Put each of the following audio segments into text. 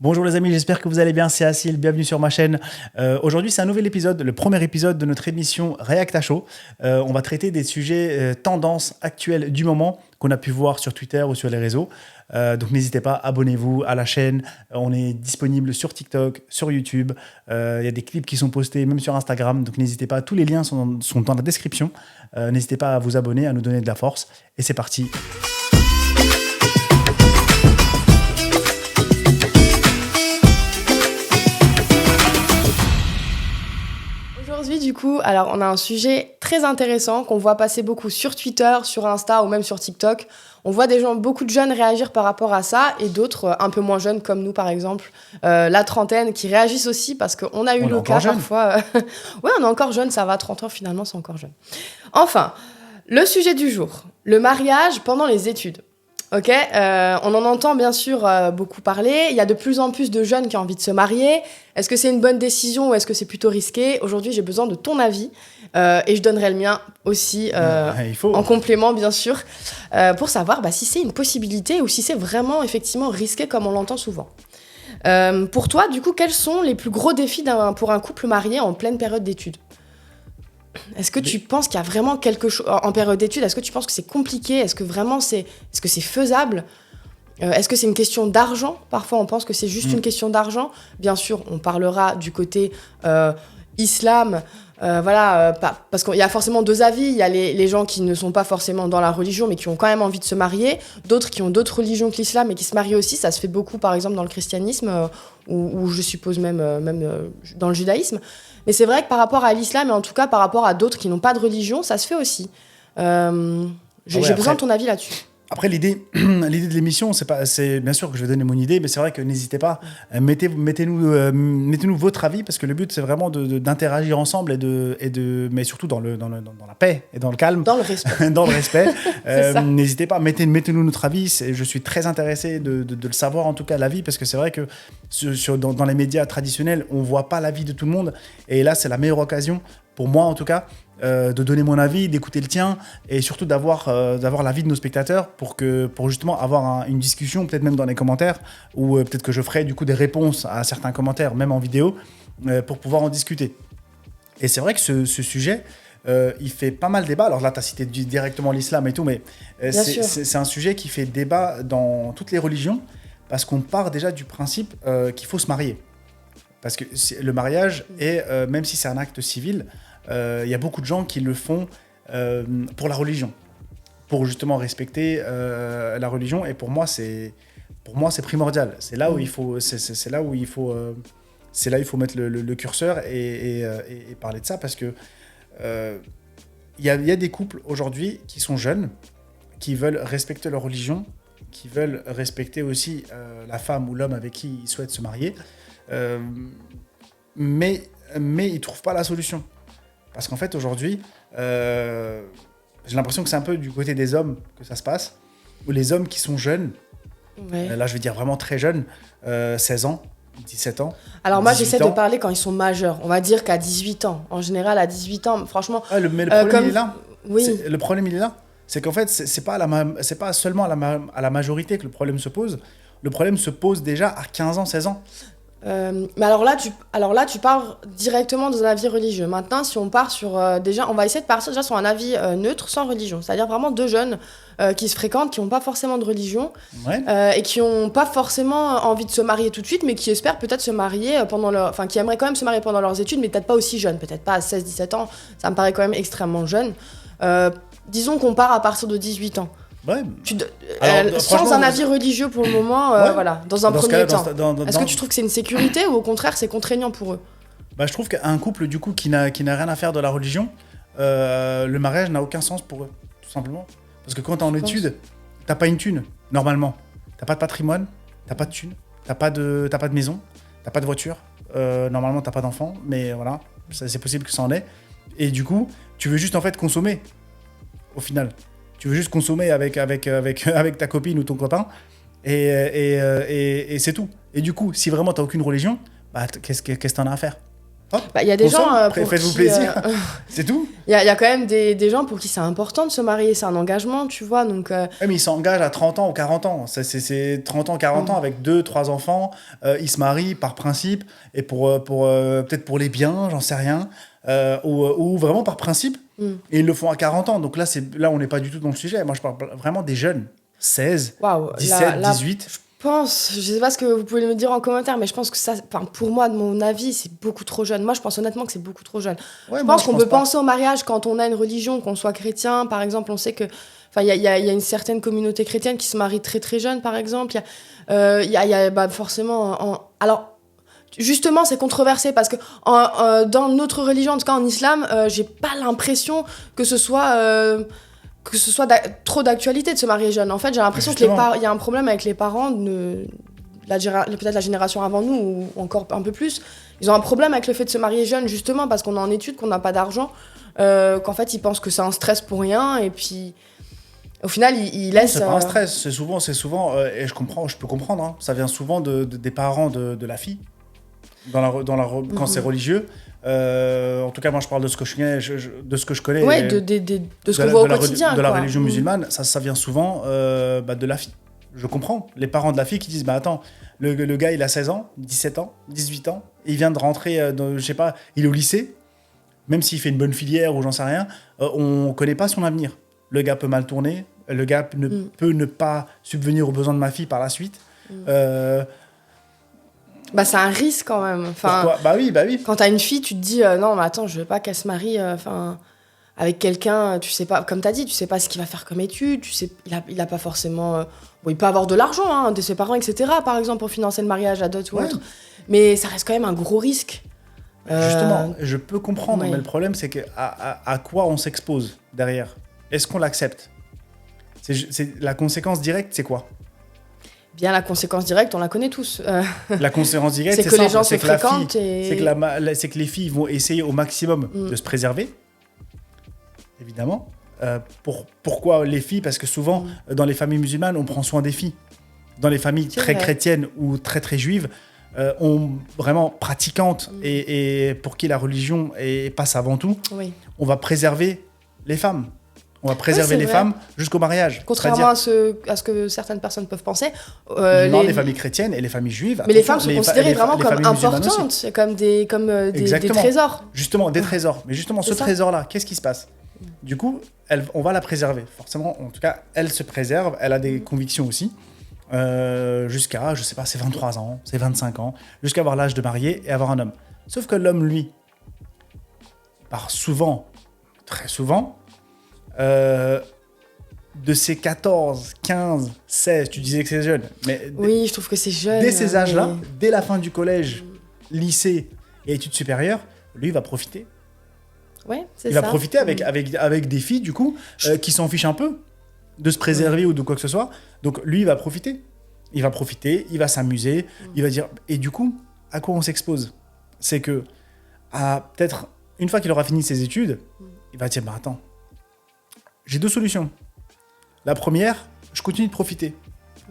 Bonjour les amis, j'espère que vous allez bien, c'est Asil, bienvenue sur ma chaîne. Aujourd'hui c'est un nouvel épisode, le premier épisode de notre émission React à chaud. On va traiter des sujets tendances actuelles du moment qu'on a pu voir sur Twitter ou sur les réseaux. Donc n'hésitez pas, abonnez-vous à la chaîne. On est disponible sur TikTok, sur YouTube. Il y a des clips qui sont postés même sur Instagram. Donc n'hésitez pas, tous les liens sont dans la description. N'hésitez pas à vous abonner, à nous donner de la force. Et c'est parti. Aujourd'hui, du coup, alors on a un sujet très intéressant qu'on voit passer beaucoup sur Twitter, sur Insta ou même sur TikTok. On voit beaucoup de jeunes réagir par rapport à ça et d'autres un peu moins jeunes comme nous par exemple, la trentaine qui réagissent aussi parce qu'on a eu le cas parfois. Ouais, on est encore jeune, ça va, 30 ans finalement, c'est encore jeune. Enfin, le sujet du jour, le mariage pendant les études. Ok, on en entend bien sûr beaucoup parler. Il y a de plus en plus de jeunes qui ont envie de se marier. Est-ce que c'est une bonne décision ou est-ce que c'est plutôt risqué ? Aujourd'hui, j'ai besoin de ton avis et je donnerai le mien aussi en complément, bien sûr, pour savoir si c'est une possibilité ou si c'est vraiment effectivement risqué comme on l'entend souvent. Pour toi, du coup, quels sont les plus gros défis pour un couple marié en pleine période d'études ? Est-ce que tu penses qu'il y a vraiment quelque chose en période d'études ? Est-ce que tu penses que c'est compliqué ? Est-ce que vraiment c'est faisable ? Est-ce que c'est une question d'argent ? Parfois, on pense que c'est juste une question d'argent. Bien sûr, on parlera du côté islam. Parce qu'il y a forcément deux avis. Il y a les gens qui ne sont pas forcément dans la religion, mais qui ont quand même envie de se marier. D'autres qui ont d'autres religions que l'islam et qui se marient aussi. Ça se fait beaucoup, par exemple, dans le christianisme ou je suppose même dans le judaïsme. Mais c'est vrai que par rapport à l'islam, et en tout cas par rapport à d'autres qui n'ont pas de religion, ça se fait aussi. J'ai besoin de ton avis là-dessus. Après, l'idée de l'émission, c'est bien sûr que je vais donner mon idée, mais c'est vrai que n'hésitez pas, mettez-nous votre avis, parce que le but, c'est vraiment d'interagir ensemble mais surtout dans la paix et dans le calme. Dans le respect. Dans le respect. N'hésitez pas, mettez-nous notre avis. Je suis très intéressé de le savoir, en tout cas, l'avis, parce que c'est vrai que dans les médias traditionnels, on ne voit pas l'avis de tout le monde. Et là, c'est la meilleure occasion, pour moi en tout cas, de donner mon avis, d'écouter le tien et surtout d'avoir l'avis de nos spectateurs pour justement avoir une discussion, peut-être même dans les commentaires, ou peut-être que je ferai du coup des réponses à certains commentaires, même en vidéo, pour pouvoir en discuter. Et c'est vrai que ce sujet, il fait pas mal débat. Alors là, tu as cité directement l'islam et tout, mais c'est un sujet qui fait débat dans toutes les religions, parce qu'on part déjà du principe qu'il faut se marier. Parce que le mariage, même si c'est un acte civil, y a beaucoup de gens qui le font pour la religion, pour justement respecter la religion. Et pour moi, c'est primordial. C'est là où il faut mettre le curseur et parler de ça, parce que y a des couples aujourd'hui qui sont jeunes, qui veulent respecter leur religion, qui veulent respecter aussi la femme ou l'homme avec qui ils souhaitent se marier, mais ils trouvent pas la solution. Parce qu'en fait, aujourd'hui, j'ai l'impression que c'est un peu du côté des hommes que ça se passe, où les hommes qui sont jeunes, là je vais dire vraiment très jeunes, 16 ans, 17 ans. Alors moi j'essaie de parler quand ils sont majeurs, on va dire qu'à 18 ans. En général, à 18 ans, franchement... Mais le problème, il est là. Oui. Le problème, il est là. C'est qu'en fait, c'est pas seulement à la majorité que le problème se pose. Le problème se pose déjà à 15 ans, 16 ans. Mais alors là, tu pars directement dans un avis religieux. Maintenant, si on part sur... on va essayer de partir déjà sur un avis neutre, sans religion. C'est-à-dire vraiment deux jeunes qui se fréquentent, qui n'ont pas forcément de religion, et qui n'ont pas forcément envie de se marier tout de suite, mais qui espèrent peut-être se marier qui aimeraient quand même se marier pendant leurs études, mais peut-être pas aussi jeunes, peut-être pas à 16-17 ans. Ça me paraît quand même extrêmement jeune. Disons qu'on part à partir de 18 ans. Ouais. Sans un avis religieux pour le moment, dans un premier temps. Est-ce que tu trouves que c'est une sécurité ou au contraire c'est contraignant pour eux ? Je trouve qu'un couple du coup qui n'a rien à faire de la religion, le mariage n'a aucun sens pour eux, tout simplement. Parce que quand t'es en études, t'as pas une thune, normalement. T'as pas de patrimoine, t'as pas de thune, t'as pas de maison, t'as pas de voiture, normalement t'as pas d'enfant, mais voilà, c'est possible que ça en ait. Et du coup, tu veux juste en fait consommer, au final. Tu veux juste consommer avec ta copine ou ton copain, et c'est tout. Et du coup, si vraiment t'as aucune religion, qu'est-ce que t'en as à faire ? Hop, Bah, il y a des gens pour faites-vous qui, plaisir, c'est tout. Il y a quand même des gens pour qui c'est important de se marier, c'est un engagement, tu vois, donc... Ouais, mais ils s'engagent à 30 ans ou 40 ans. C'est 30 ans, 40 ans avec 2, 3 enfants. Ils se marient par principe et peut-être pour les biens, j'en sais rien. Ou vraiment par principe. Et ils le font à 40 ans. Donc là on n'est pas du tout dans le sujet. Moi, je parle vraiment des jeunes. 16, Waouh, 17, 18. Je sais pas ce que vous pouvez me dire en commentaire, mais je pense que ça, pour moi, de mon avis, c'est beaucoup trop jeune. Moi, je pense honnêtement que c'est beaucoup trop jeune. Ouais, je moi, pense qu'on peut pas. penser au mariage quand on a une religion, qu'on soit chrétien, par exemple. On sait que, enfin, il y a une certaine communauté chrétienne qui se marie très très jeune, par exemple. Il y a forcément. Alors, justement, c'est controversé parce que dans notre religion, en tout cas en islam, j'ai pas l'impression que ce soit trop d'actualité de se marier jeune. En fait, j'ai l'impression qu'il y a un problème avec les parents, peut-être la génération avant nous, ou encore un peu plus. Ils ont un problème avec le fait de se marier jeune, justement, parce qu'on est en études, qu'on n'a pas d'argent, qu'en fait, ils pensent que c'est un stress pour rien, et puis, au final, ils laissent... C'est pas un stress, c'est souvent et je peux comprendre, hein, ça vient souvent des parents de la fille, quand c'est religieux. En tout cas, moi, je parle de ce que je connais. Ouais, de ce qu'on voit au quotidien. De la religion musulmane, ça vient souvent de la fille. Je comprends. Les parents de la fille qui disent, attends, le gars, il a 16 ans, 17 ans, 18 ans, et il vient de rentrer, je sais pas, il est au lycée, même s'il fait une bonne filière ou j'en sais rien, on connaît pas son avenir. Le gars peut mal tourner, le gars peut ne pas subvenir aux besoins de ma fille par la suite. C'est un risque quand même. Enfin, pourquoi ? Bah oui. Quand t'as une fille, tu te dis non, mais attends, je veux pas qu'elle se marie avec quelqu'un, tu sais pas, comme t'as dit, tu sais pas ce qu'il va faire comme étude, tu sais, il a pas forcément. Bon, il peut avoir de l'argent de ses parents, etc., par exemple, pour financer le mariage, la dot ou autre. Mais ça reste quand même un gros risque. Justement, je peux comprendre, mais le problème, c'est à quoi on s'expose derrière ? Est-ce qu'on l'accepte ? La conséquence directe, c'est quoi ? Bien, la conséquence directe, on la connaît tous. La conséquence directe, c'est que les gens se fréquentent. C'est que les filles vont essayer au maximum de se préserver, évidemment. Pourquoi les filles ? Parce que souvent, dans les familles musulmanes, on prend soin des filles. Dans les familles très chrétiennes ou très très juives, vraiment pratiquantes et pour qui la religion passe avant tout, on va préserver les femmes. On va préserver les femmes jusqu'au mariage. Contrairement à ce que certaines personnes peuvent penser. Les familles chrétiennes et les familles juives. Mais les femmes sont considérées vraiment comme importantes, comme des trésors. Justement, des trésors. Mais justement, ce trésor-là, qu'est-ce qui se passe ? Du coup, on va la préserver. Forcément, en tout cas, elle se préserve. Elle a des convictions aussi. Jusqu'à, je sais pas, c'est 23 ans, c'est 25 ans. Jusqu'à avoir l'âge de marier et avoir un homme. Sauf que l'homme, lui, part souvent, très souvent, de ces 14, 15, 16, tu disais que c'est jeune, mais oui, je trouve que c'est jeune. Dès ces âges-là, dès la fin du collège, lycée et études supérieures, lui, il va profiter. Ouais, c'est ça. Il va profiter avec des filles, du coup, qui s'en fichent un peu de se préserver ou de quoi que ce soit. Donc, lui, il va profiter. Il va s'amuser, il va dire... Et du coup, à quoi on s'expose ? C'est que, peut-être, une fois qu'il aura fini ses études, il va dire, attends, j'ai 2 solutions. La première, je continue de profiter.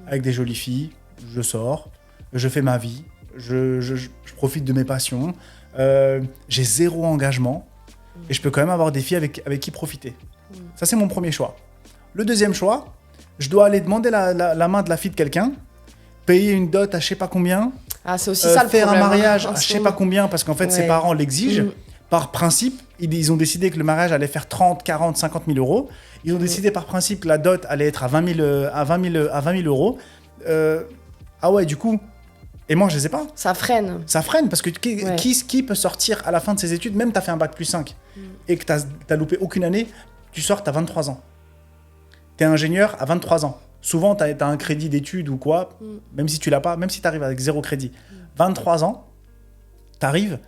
Avec des jolies filles, je sors, je fais ma vie, je profite de mes passions, j'ai 0 engagement, et je peux quand même avoir des filles avec qui profiter. Ça, c'est mon premier choix. Le deuxième choix, je dois aller demander la main de la fille de quelqu'un, payer une dot à je sais pas combien, c'est aussi ça le faire problème, un mariage à je sais pas combien, parce qu'en fait, ses parents l'exigent. Par principe, ils ont décidé que le mariage allait faire 30, 40, 50 000 euros. Ils ont décidé par principe que la dot allait être à 20 000 euros. Ah ouais, du coup, et moi, je les ai pas. Ça freine. Ça freine, parce que qui peut sortir à la fin de ses études, même tu as fait un bac plus 5, et que tu n'as loupé aucune année, tu sors, tu as 23 ans. Tu es ingénieur à 23 ans. Souvent, tu as un crédit d'études ou quoi, même si tu l'as pas, même si tu arrives avec 0 crédit. 23 ans, tu arrives...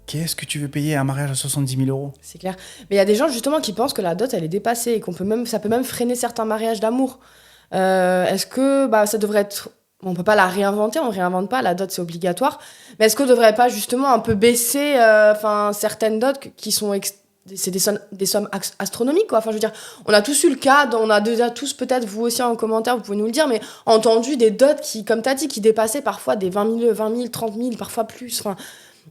Qu'est-ce que tu veux payer un mariage à 70 000 euros ? C'est clair. Mais il y a des gens justement qui pensent que la dot, elle est dépassée et ça peut même freiner certains mariages d'amour. Est-ce que ça devrait être... On peut pas la réinventer, on réinvente pas, la dot c'est obligatoire. Mais est-ce qu'on devrait pas justement un peu baisser certaines dots qui sont... C'est des sommes astronomiques, quoi. Enfin, je veux dire, on a tous eu le cas, on a déjà tous, peut-être vous aussi en commentaire, vous pouvez nous le dire, mais entendu des dots qui, comme tu as dit, qui dépassaient parfois des 20 000, 30 000, parfois plus. Enfin,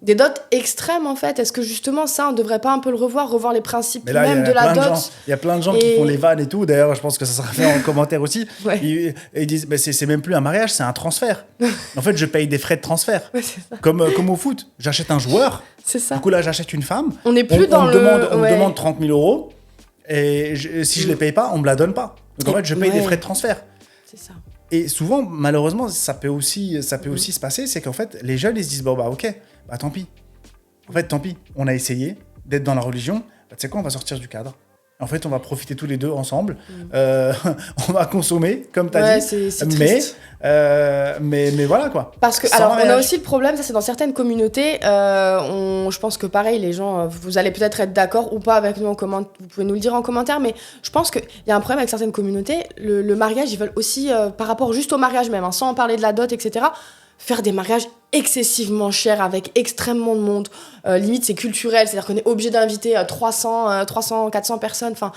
des dots extrêmes en fait. Est-ce que justement ça, on devrait pas un peu le revoir les principes Mais là, même de la dot? Il y a plein de gens qui font les vannes et tout. D'ailleurs, je pense que ça sera fait en commentaire aussi. Ouais. Ils disent, c'est même plus un mariage, c'est un transfert. En fait, je paye des frais de transfert. Ouais, c'est ça. Comme au foot. J'achète un joueur. C'est ça. Du coup, là, j'achète une femme. On n'est plus on me ouais. demande 30 000 euros. Et si je les paye pas, on me la donne pas. Donc en fait, je paye des frais de transfert. C'est ça. Et souvent, malheureusement, ça peut aussi se passer, c'est qu'en fait, les jeunes, ils se disent, bon, bah ok, bah tant pis. En fait, tant pis, on a essayé d'être dans la religion, bah, tu sais quoi, on va sortir du cadre. En fait, on va profiter tous les deux ensemble, on va consommer, comme tu as dit, c'est triste. mais voilà quoi. Parce que, Sans alors, mariage. on a aussi le problème, ça c'est dans certaines communautés, je pense que pareil, les gens, vous allez peut-être être d'accord ou pas avec nous, vous pouvez nous le dire en commentaire, mais je pense qu'il y a un problème avec certaines communautés, le mariage, ils veulent aussi, par rapport juste au mariage même, hein, sans parler de la dot, etc., faire des mariages excessivement chers avec extrêmement de monde. Limite, c'est culturel, c'est-à-dire qu'on est obligé d'inviter 300, 400 personnes. Enfin,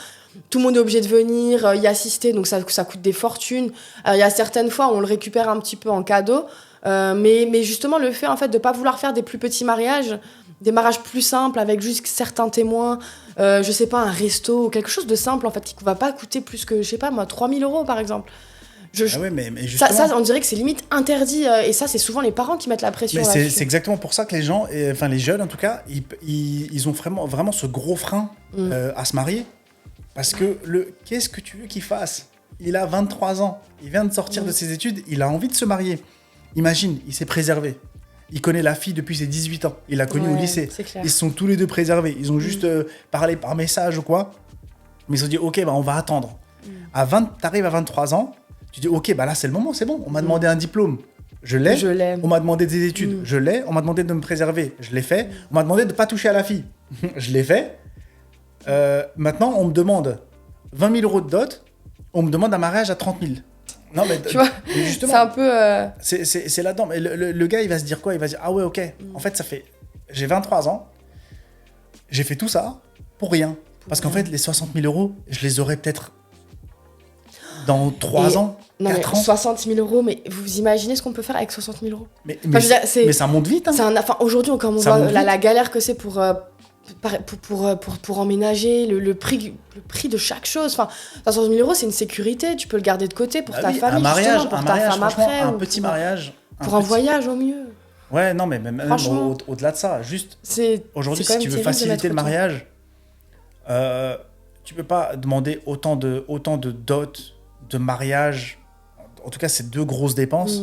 tout le monde est obligé de venir y assister, donc ça coûte des fortunes. Il y a certaines fois où on le récupère un petit peu en cadeau, mais justement, le fait en fait, de ne pas vouloir faire des plus petits mariages, des mariages plus simples avec juste certains témoins, je sais pas, un resto ou quelque chose de simple en fait, qui ne va pas coûter plus que, je sais pas moi, 3 000 euros par exemple. Ah ouais, mais justement... ça, on dirait que c'est limite interdit, et ça, c'est souvent les parents qui mettent la pression mais là-dessus. c'est exactement pour ça que les gens, enfin les jeunes en tout cas, ils ont vraiment ce gros frein à se marier. Parce que qu'est-ce que tu veux qu'il fasse ? Il a 23 ans, il vient de sortir de ses études, il a envie de se marier. Imagine, il s'est préservé. Il connaît la fille depuis ses 18 ans, il l'a connue au lycée. Ils sont tous les deux préservés, ils ont juste parlé par message ou quoi. Mais ils se sont dit, ok, bah, on va attendre. T'arrives à 23 ans, tu dis, ok, bah là, c'est le moment, c'est bon. On m'a demandé un diplôme, je l'ai. On m'a demandé des études, je l'ai. On m'a demandé de me préserver, je l'ai fait. On m'a demandé de ne pas toucher à la fille, je l'ai fait. Maintenant, on me demande 20 000 euros de dot, on me demande un mariage à 30 000. Non, mais tu vois, justement, c'est un peu... C'est là-dedans. Mais le gars, il va se dire quoi ? Il va se dire, ah ouais, ok. En fait, j'ai 23 ans, j'ai fait tout ça pour rien. Parce qu'en fait, les 60 000 euros, je les aurais peut-être dans 3 ans, 4 ans. 60 000 euros, mais vous imaginez ce qu'on peut faire avec 60 000 euros ? Mais ça monte vite. Hein. Aujourd'hui, quand on voit la galère que c'est pour emménager, le prix de chaque chose. Enfin, 60 000 euros, c'est une sécurité. Tu peux le garder de côté pour ta famille, mariage, pour ta femme après. Un petit mariage. Pour un voyage au mieux. Ouais, non, mais même au-delà de ça, juste aujourd'hui, si tu veux faciliter le mariage, tu peux pas demander autant de dot, de mariage. En tout cas, c'est 2 grosses dépenses.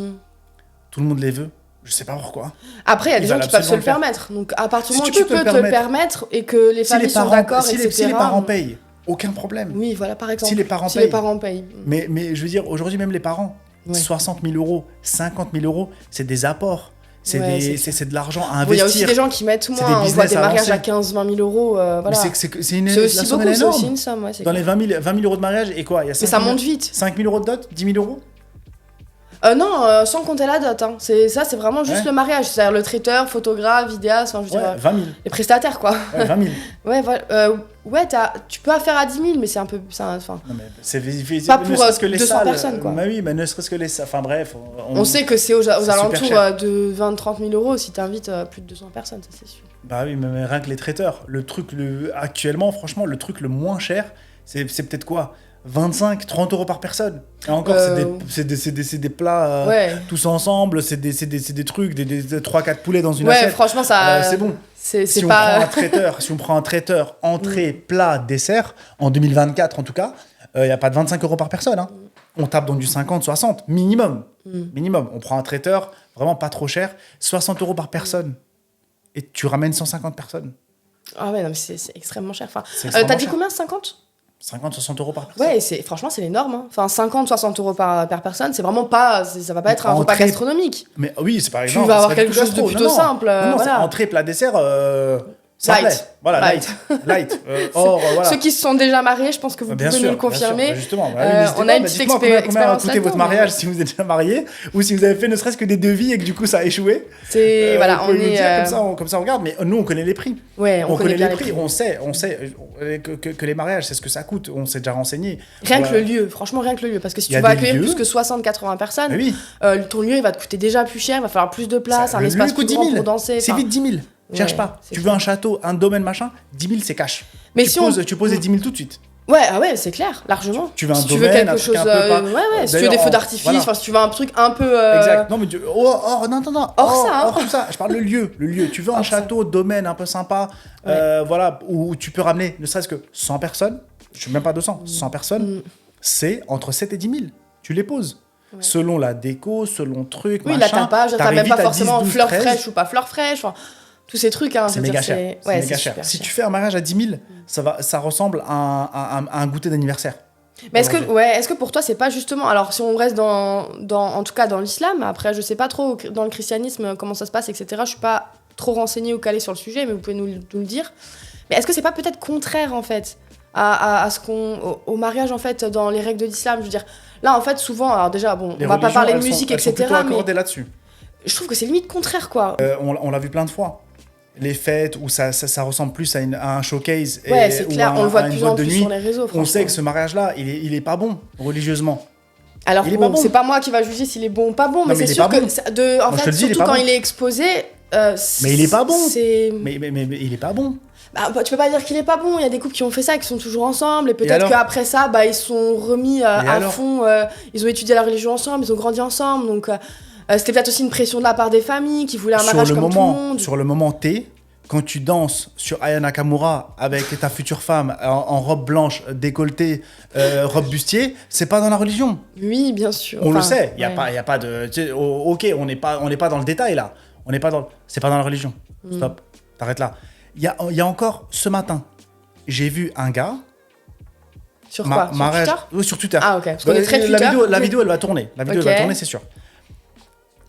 Tout le monde les veut. Je sais pas pourquoi. Après, il y a des gens qui peuvent se le permettre. Donc, à partir du moment où tu peux te le permettre et que les familles sont d'accord, etc. Si les parents payent, aucun problème. Oui, voilà, par exemple. Si les parents payent. Mais je veux dire, aujourd'hui, même les parents, 60 000 euros, 50 000 euros, c'est des apports. C'est de l'argent à investir. Il y a aussi des gens qui mettent moins. On voit des mariages à 15-20 000 euros. Voilà. C'est aussi beaucoup, c'est aussi une somme. Ouais, dans les 20 000 euros de mariage, et quoi, il y a 5 mais ça monte vite. 5 000 euros de dot, 10 000 euros non, sans compter la dot. Hein. C'est vraiment juste le mariage. C'est-à-dire le traiteur, photographe, vidéaste, enfin, je veux dire, 20 000. Les prestataires, quoi. Ouais, 20 000. Ouais, voilà. Tu peux faire à 10 000, mais c'est un peu... Non, mais c'est pas pour 200 personnes, quoi. Bah oui, mais ne serait-ce que les salles. Enfin bref. On sait que c'est aux alentours de 20-30 000 euros si tu invites plus de 200 personnes, ça c'est sûr. Bah oui, mais rien que les traiteurs. Actuellement, franchement, le truc le moins cher, c'est peut-être quoi ? 25-30 euros par personne. Et encore, c'est des plats tous ensemble, c'est des trucs, des 3-4 poulets dans une assiette. Ouais, franchement, ça... c'est bon. Si on prend un traiteur, entrée, plat, dessert, en 2024 en tout cas, il n'y a pas de 25 euros par personne. Hein. On tape dans du 50-60, minimum. Minimum. On prend un traiteur, vraiment pas trop cher, 60 euros par personne. Et tu ramènes 150 personnes. Ah ouais, non, mais c'est extrêmement cher. Enfin, t'as dit combien, 50 ? 50-60 euros par personne. Ouais, franchement, c'est les normes. Hein. Enfin, 50-60 euros par personne, c'est vraiment pas... Ça va pas être un repas gastronomique. Mais oui, c'est par exemple... Tu vas avoir quelque chose de plutôt simple. Non, c'est entrée, plat, dessert... Simplet. Light. Voilà, light. Or, voilà. Ceux qui se sont déjà mariés, je pense que vous pouvez nous le confirmer. Bien sûr. Justement, on a une petite expérience. Combien a coûté votre mariage si vous êtes déjà marié ou si vous avez fait ne serait-ce que des devis et que du coup ça a échoué. Voilà, on est comme ça on regarde, mais nous on connaît les prix. Ouais, on connaît les prix. On sait que les mariages, c'est ce que ça coûte. On s'est déjà renseigné. Rien que le lieu, franchement, rien que le lieu, parce que si tu vas accueillir plus que 60-80 personnes, ton lieu il va te coûter déjà plus cher, il va falloir plus de place, un espace plus grand pour danser. C'est vite 10 000. Cherche pas. Tu veux un château, un domaine, machin, 10 000 c'est cash. Mais tu poses les 10 000 tout de suite. Ouais, c'est clair, largement. Tu veux un si domaine, tu veux quelque chose, si tu veux des feux d'artifice, si tu veux un truc un peu. Exact. Non, mais non. Hors tout ça. Je parle le lieu. Tu veux un château, domaine un peu sympa, voilà, où tu peux ramener ne serait-ce que 100 personnes. Je suis même pas 200, 100 personnes. C'est entre 7 et 10 000. Tu les poses. Ouais. Selon la déco, selon le truc, machin. Oui, la tapage, t'as même pas forcément fleurs fraîches ou pas fleurs fraîches. Tous ces trucs, c'est méga cher. C'est cher. Si tu fais un mariage à 10 000, ça ressemble à un goûter d'anniversaire. Mais est-ce que pour toi, c'est pas justement... Alors, si on reste en tout cas dans l'islam, après, je sais pas trop dans le christianisme comment ça se passe, etc. Je suis pas trop renseignée ou calée sur le sujet, mais vous pouvez nous le dire. Mais est-ce que c'est pas peut-être contraire, en fait, à ce au mariage, en fait, dans les règles de l'islam? Je veux dire, là, en fait, souvent... Alors déjà, bon, on va pas parler de musique, etc. Elles sont plutôt accordées là-dessus. Je trouve que c'est limite contraire, quoi. On l'a vu plein de fois. Les fêtes où ça ressemble plus à un showcase c'est clair, on le voit de plus en plus sur les réseaux. On sait que ce mariage-là, il est pas bon religieusement. Alors c'est pas moi qui va juger s'il est bon ou pas bon, mais c'est sûr que surtout quand il est exposé, mais il est pas bon. Mais il est pas bon. Tu peux pas dire qu'il est pas bon. Il y a des couples qui ont fait ça, qui sont toujours ensemble, et peut-être qu'après ça, ils sont remis à fond. Ils ont étudié la religion ensemble, ils ont grandi ensemble, donc. C'était peut-être aussi une pression de la part des familles qui voulaient un mariage comme tout le monde. Sur le moment T, quand tu danses sur Aya Nakamura avec ta future femme en robe blanche, décolletée, robe bustier, c'est pas dans la religion. Oui, bien sûr. On le sait. Il y a pas de. Ok, on n'est pas dans le détail là. C'est pas dans la religion. Stop. T'arrêtes là. Il y a encore ce matin, j'ai vu un gars. Sur quoi? Sur Twitter? Oui, sur Twitter. Ah ok. Parce qu'on est très Twitter. La vidéo elle va tourner. Elle va tourner, c'est sûr.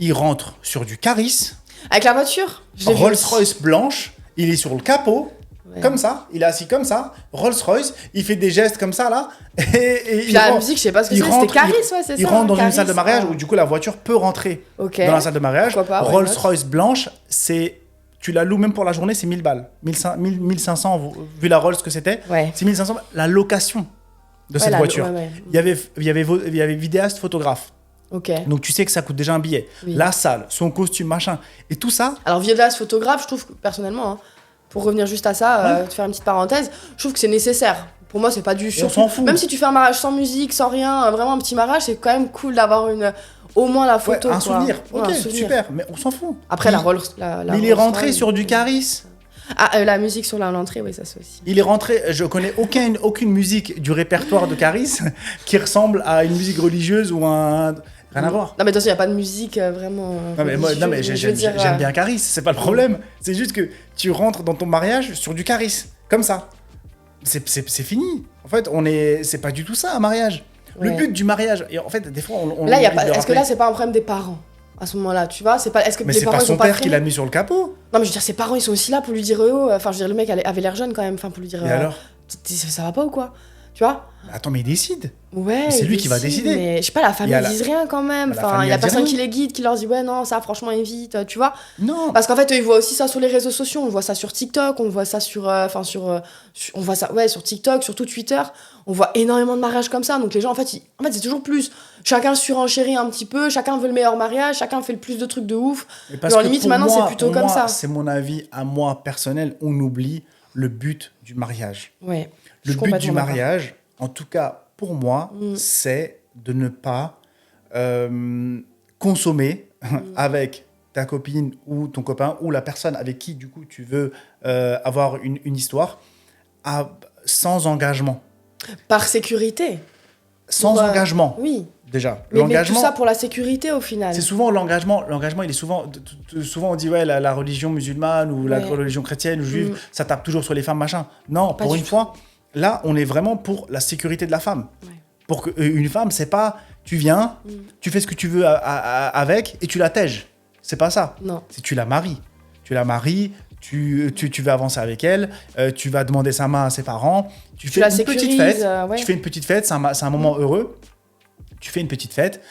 Il rentre sur du Caris. Avec la voiture? Rolls-Royce blanche. Il est sur le capot. Ouais. Comme ça. Il est assis comme ça. Rolls-Royce. Il fait des gestes comme ça, là. Et puis la musique, je sais pas ce que c'est. C'était Caris, c'est ça. Il rentre dans une salle de mariage où, du coup, la voiture peut rentrer dans la salle de mariage. Rolls-Royce blanche, tu la loues même pour la journée, c'est 1000 balles. 1500, vu la Rolls que c'était. Ouais. C'est 1500 balles. La location de cette voiture. Il y avait vidéaste, photographe. Okay. Donc tu sais que ça coûte déjà un billet. Oui. La salle, son costume, machin, et tout ça. Alors vidéaste, photographe, je trouve que, personnellement, pour revenir juste à ça, te faire une petite parenthèse, je trouve que c'est nécessaire. Pour moi, c'est pas du on s'en fout. Même si tu fais un mariage sans musique, sans rien, vraiment un petit mariage, c'est quand même cool d'avoir au moins la photo. Un souvenir. Ok, un souvenir. Super, mais on s'en fout. Après la Rolls. Mais il est rentré sur du Caris. La musique sur l'entrée, oui, ça c'est aussi. Il est rentré, je connais aucune musique du répertoire de Caris qui ressemble à une musique religieuse ou un. Rien à voir. Non mais de toute façon, il n'y a pas de musique vraiment. Non mais j'aime bien Caris, c'est pas le problème. C'est juste que tu rentres dans ton mariage sur du Caris, comme ça. C'est fini. En fait, c'est pas du tout ça un mariage. Ouais. Le but du mariage, et en fait, des fois, on là, est-ce que là, c'est pas un problème des parents à ce moment-là, tu vois? Est-ce que mais les parents, c'est pas son père qui l'a mis sur le capot. Non mais je veux dire, ses parents, ils sont aussi là pour lui dire enfin, je veux dire, le mec avait l'air jeune quand même, enfin, pour lui dire. Et alors? Ça va pas ou quoi? Tu vois? Attends, mais il décide. Ouais. C'est lui qui va décider. Mais je sais pas, la famille, ils disent rien quand même. Enfin, il y a personne qui les guide, qui leur dit ouais, non, ça, franchement, évite, tu vois? Non. Parce qu'en fait, ils voient aussi ça sur les réseaux sociaux. On voit ça sur TikTok, on voit ça sur TikTok, surtout Twitter. On voit énormément de mariages comme ça. Donc les gens, en fait, c'est toujours plus. Chacun surenchérit un petit peu, chacun veut le meilleur mariage, chacun fait le plus de trucs de ouf. Genre, limite, maintenant, c'est plutôt comme ça. C'est mon avis à moi personnel. On oublie le but du mariage. Ouais. Le but du mariage, en tout cas pour moi, c'est de ne pas consommer avec ta copine ou ton copain ou la personne avec qui du coup tu veux avoir une histoire sans engagement. Par sécurité. Sans engagement. Oui. Déjà. Mais tout ça pour la sécurité au final. C'est souvent l'engagement. L'engagement, il est souvent on dit ouais la religion musulmane ou la religion chrétienne ou juive, ça tape toujours sur les femmes machin. Non, pas pour une fois. Là, on est vraiment pour la sécurité de la femme. Ouais. Pour qu'une femme, c'est pas tu viens, tu fais ce que tu veux avec et tu la tèges. C'est pas ça. Non. C'est tu la maries. tu la maries, tu vas avancer avec elle, tu vas demander sa main à ses parents, tu fais une petite fête, tu fais une petite fête, c'est un moment heureux, tu fais une petite fête,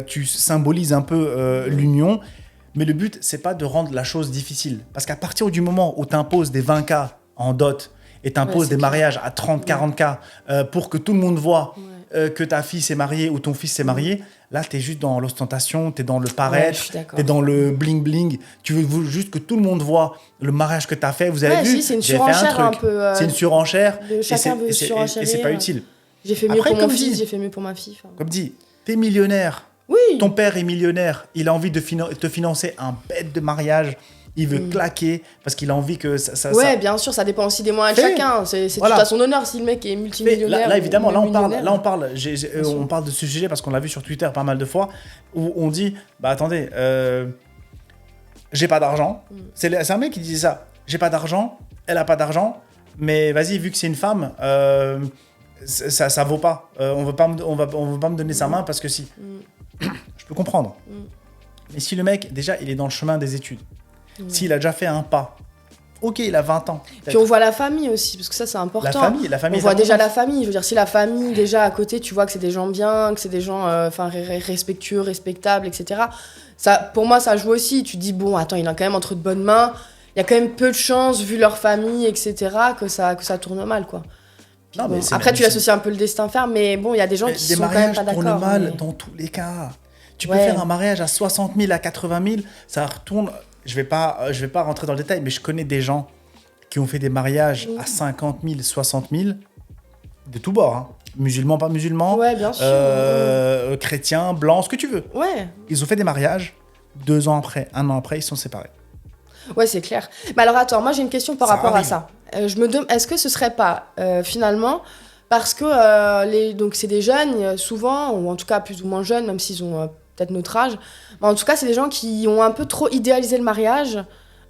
tu symbolises un peu l'union, mais le but, c'est pas de rendre la chose difficile. Parce qu'à partir du moment où tu imposes des 20K en dot et tu imposes des mariages à 30-40K pour que tout le monde voit que ta fille s'est mariée ou ton fils s'est marié, là, tu es juste dans l'ostentation, tu es dans le paraître, tu es dans le bling-bling. Tu veux juste que tout le monde voit le mariage que tu as fait. Vous avez vu, c'est une surenchère un peu. C'est une surenchère. Chacun veut surenchérir. Et c'est pas utile. J'ai fait mieux pour mon fils, j'ai fait mieux pour ma fille. Comme dit, tu es millionnaire. Oui. Ton père est millionnaire. Il a envie de te financer un bête de mariage. Il veut claquer parce qu'il a envie que ça... bien sûr, ça dépend aussi des moyens de chacun. C'est tout à son honneur si le mec est multimillionnaire. Là évidemment, on parle de ce sujet parce qu'on l'a vu sur Twitter pas mal de fois où on dit, bah attendez, j'ai pas d'argent. C'est un mec qui disait ça. J'ai pas d'argent, elle a pas d'argent, mais vas-y, vu que c'est une femme, ça vaut pas. On veut pas me donner sa main parce que si. Je peux comprendre. Mais si le mec, déjà, il est dans le chemin des études, s'il a déjà fait un pas, ok, il a 20 ans. Puis on voit la famille aussi, parce que ça, c'est important. La famille on voit déjà la famille. Je veux dire, si la famille, déjà, à côté, tu vois que c'est des gens bien, que c'est des gens respectueux, respectables, etc. Ça, pour moi, ça joue aussi. Tu te dis, bon, attends, il a quand même entre de bonnes mains. Il y a quand même peu de chances, vu leur famille, etc., que ça tourne mal, quoi. Puis non, bon, après, tu associes un peu le destin ferme, mais bon, il y a des gens qui sont quand même pas d'accord. Les mariages tournent mal dans tous les cas. Tu peux faire un mariage à 60 000, à 80 000, ça retourne... Je vais pas rentrer dans le détail, mais je connais des gens qui ont fait des mariages à 50 000, 60 000, de tous bords. Hein. Musulmans, pas musulmans, bien sûr. Chrétiens, blancs, ce que tu veux. Ouais. Ils ont fait des mariages, 2 ans après, 1 an après, ils sont séparés. Ouais, c'est clair. Mais alors attends, moi j'ai une question par rapport à ça. Je me demande, est-ce que ce serait pas finalement parce que donc c'est des jeunes souvent, ou en tout cas plus ou moins jeunes, même s'ils ont peut-être notre âge, mais en tout cas c'est des gens qui ont un peu trop idéalisé le mariage.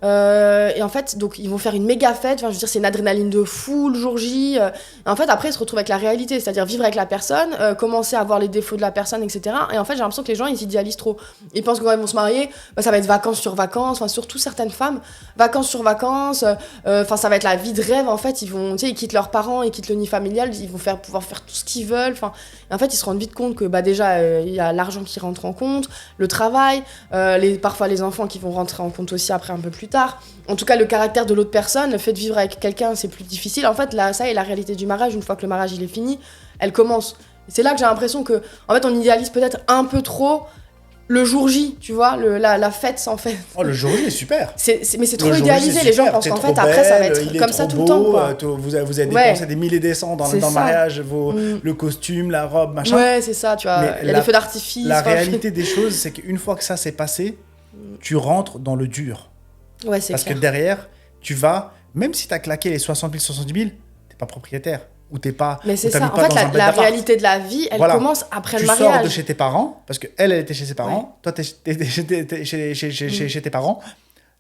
Et en fait, donc ils vont faire une méga fête. Enfin, je veux dire, c'est une adrénaline de fou le jour J. Et en fait, après, ils se retrouvent avec la réalité, c'est-à-dire vivre avec la personne, commencer à voir les défauts de la personne, etc. Et en fait, j'ai l'impression que les gens, ils idéalisent trop. Ils pensent que quand ils vont se marier, ça va être vacances sur vacances. Enfin, surtout certaines femmes, vacances sur vacances. Enfin, ça va être la vie de rêve. En fait, ils quittent leurs parents, ils quittent le nid familial, ils vont pouvoir faire tout ce qu'ils veulent. Enfin, en fait, ils se rendent vite compte que déjà, il y a l'argent qui rentre en compte, le travail, parfois les enfants qui vont rentrer en compte aussi après un peu plus tard. En tout cas, le caractère de l'autre personne, le fait de vivre avec quelqu'un, c'est plus difficile. En fait, là, ça est la réalité du mariage. Une fois que le mariage il est fini, elle commence. Et c'est là que j'ai l'impression que, en fait, on idéalise peut-être un peu trop le jour J, tu vois, la fête en fait. Oh, le jour J est super. Mais c'est trop idéalisé. Les gens pensent qu'en fait, après, ça va être comme ça tout le temps. Quoi. Vous avez dépensé des milliers et des cents dans le mariage, le costume, la robe, machin. Ouais, c'est ça, tu vois. Il y a des feux d'artifice. La réalité des choses, c'est qu'une fois que ça s'est passé, tu rentres dans le dur. Ouais, c'est Parce clair. que derrière, tu vas, même si tu as claqué les 60 000, 70 000, t'es pas propriétaire. Ou t'es pas. Mais c'est ça, en fait, la réalité de la vie, elle commence après le mariage. Tu sors de chez tes parents, parce qu'elle était chez ses parents, toi, t'es chez tes parents,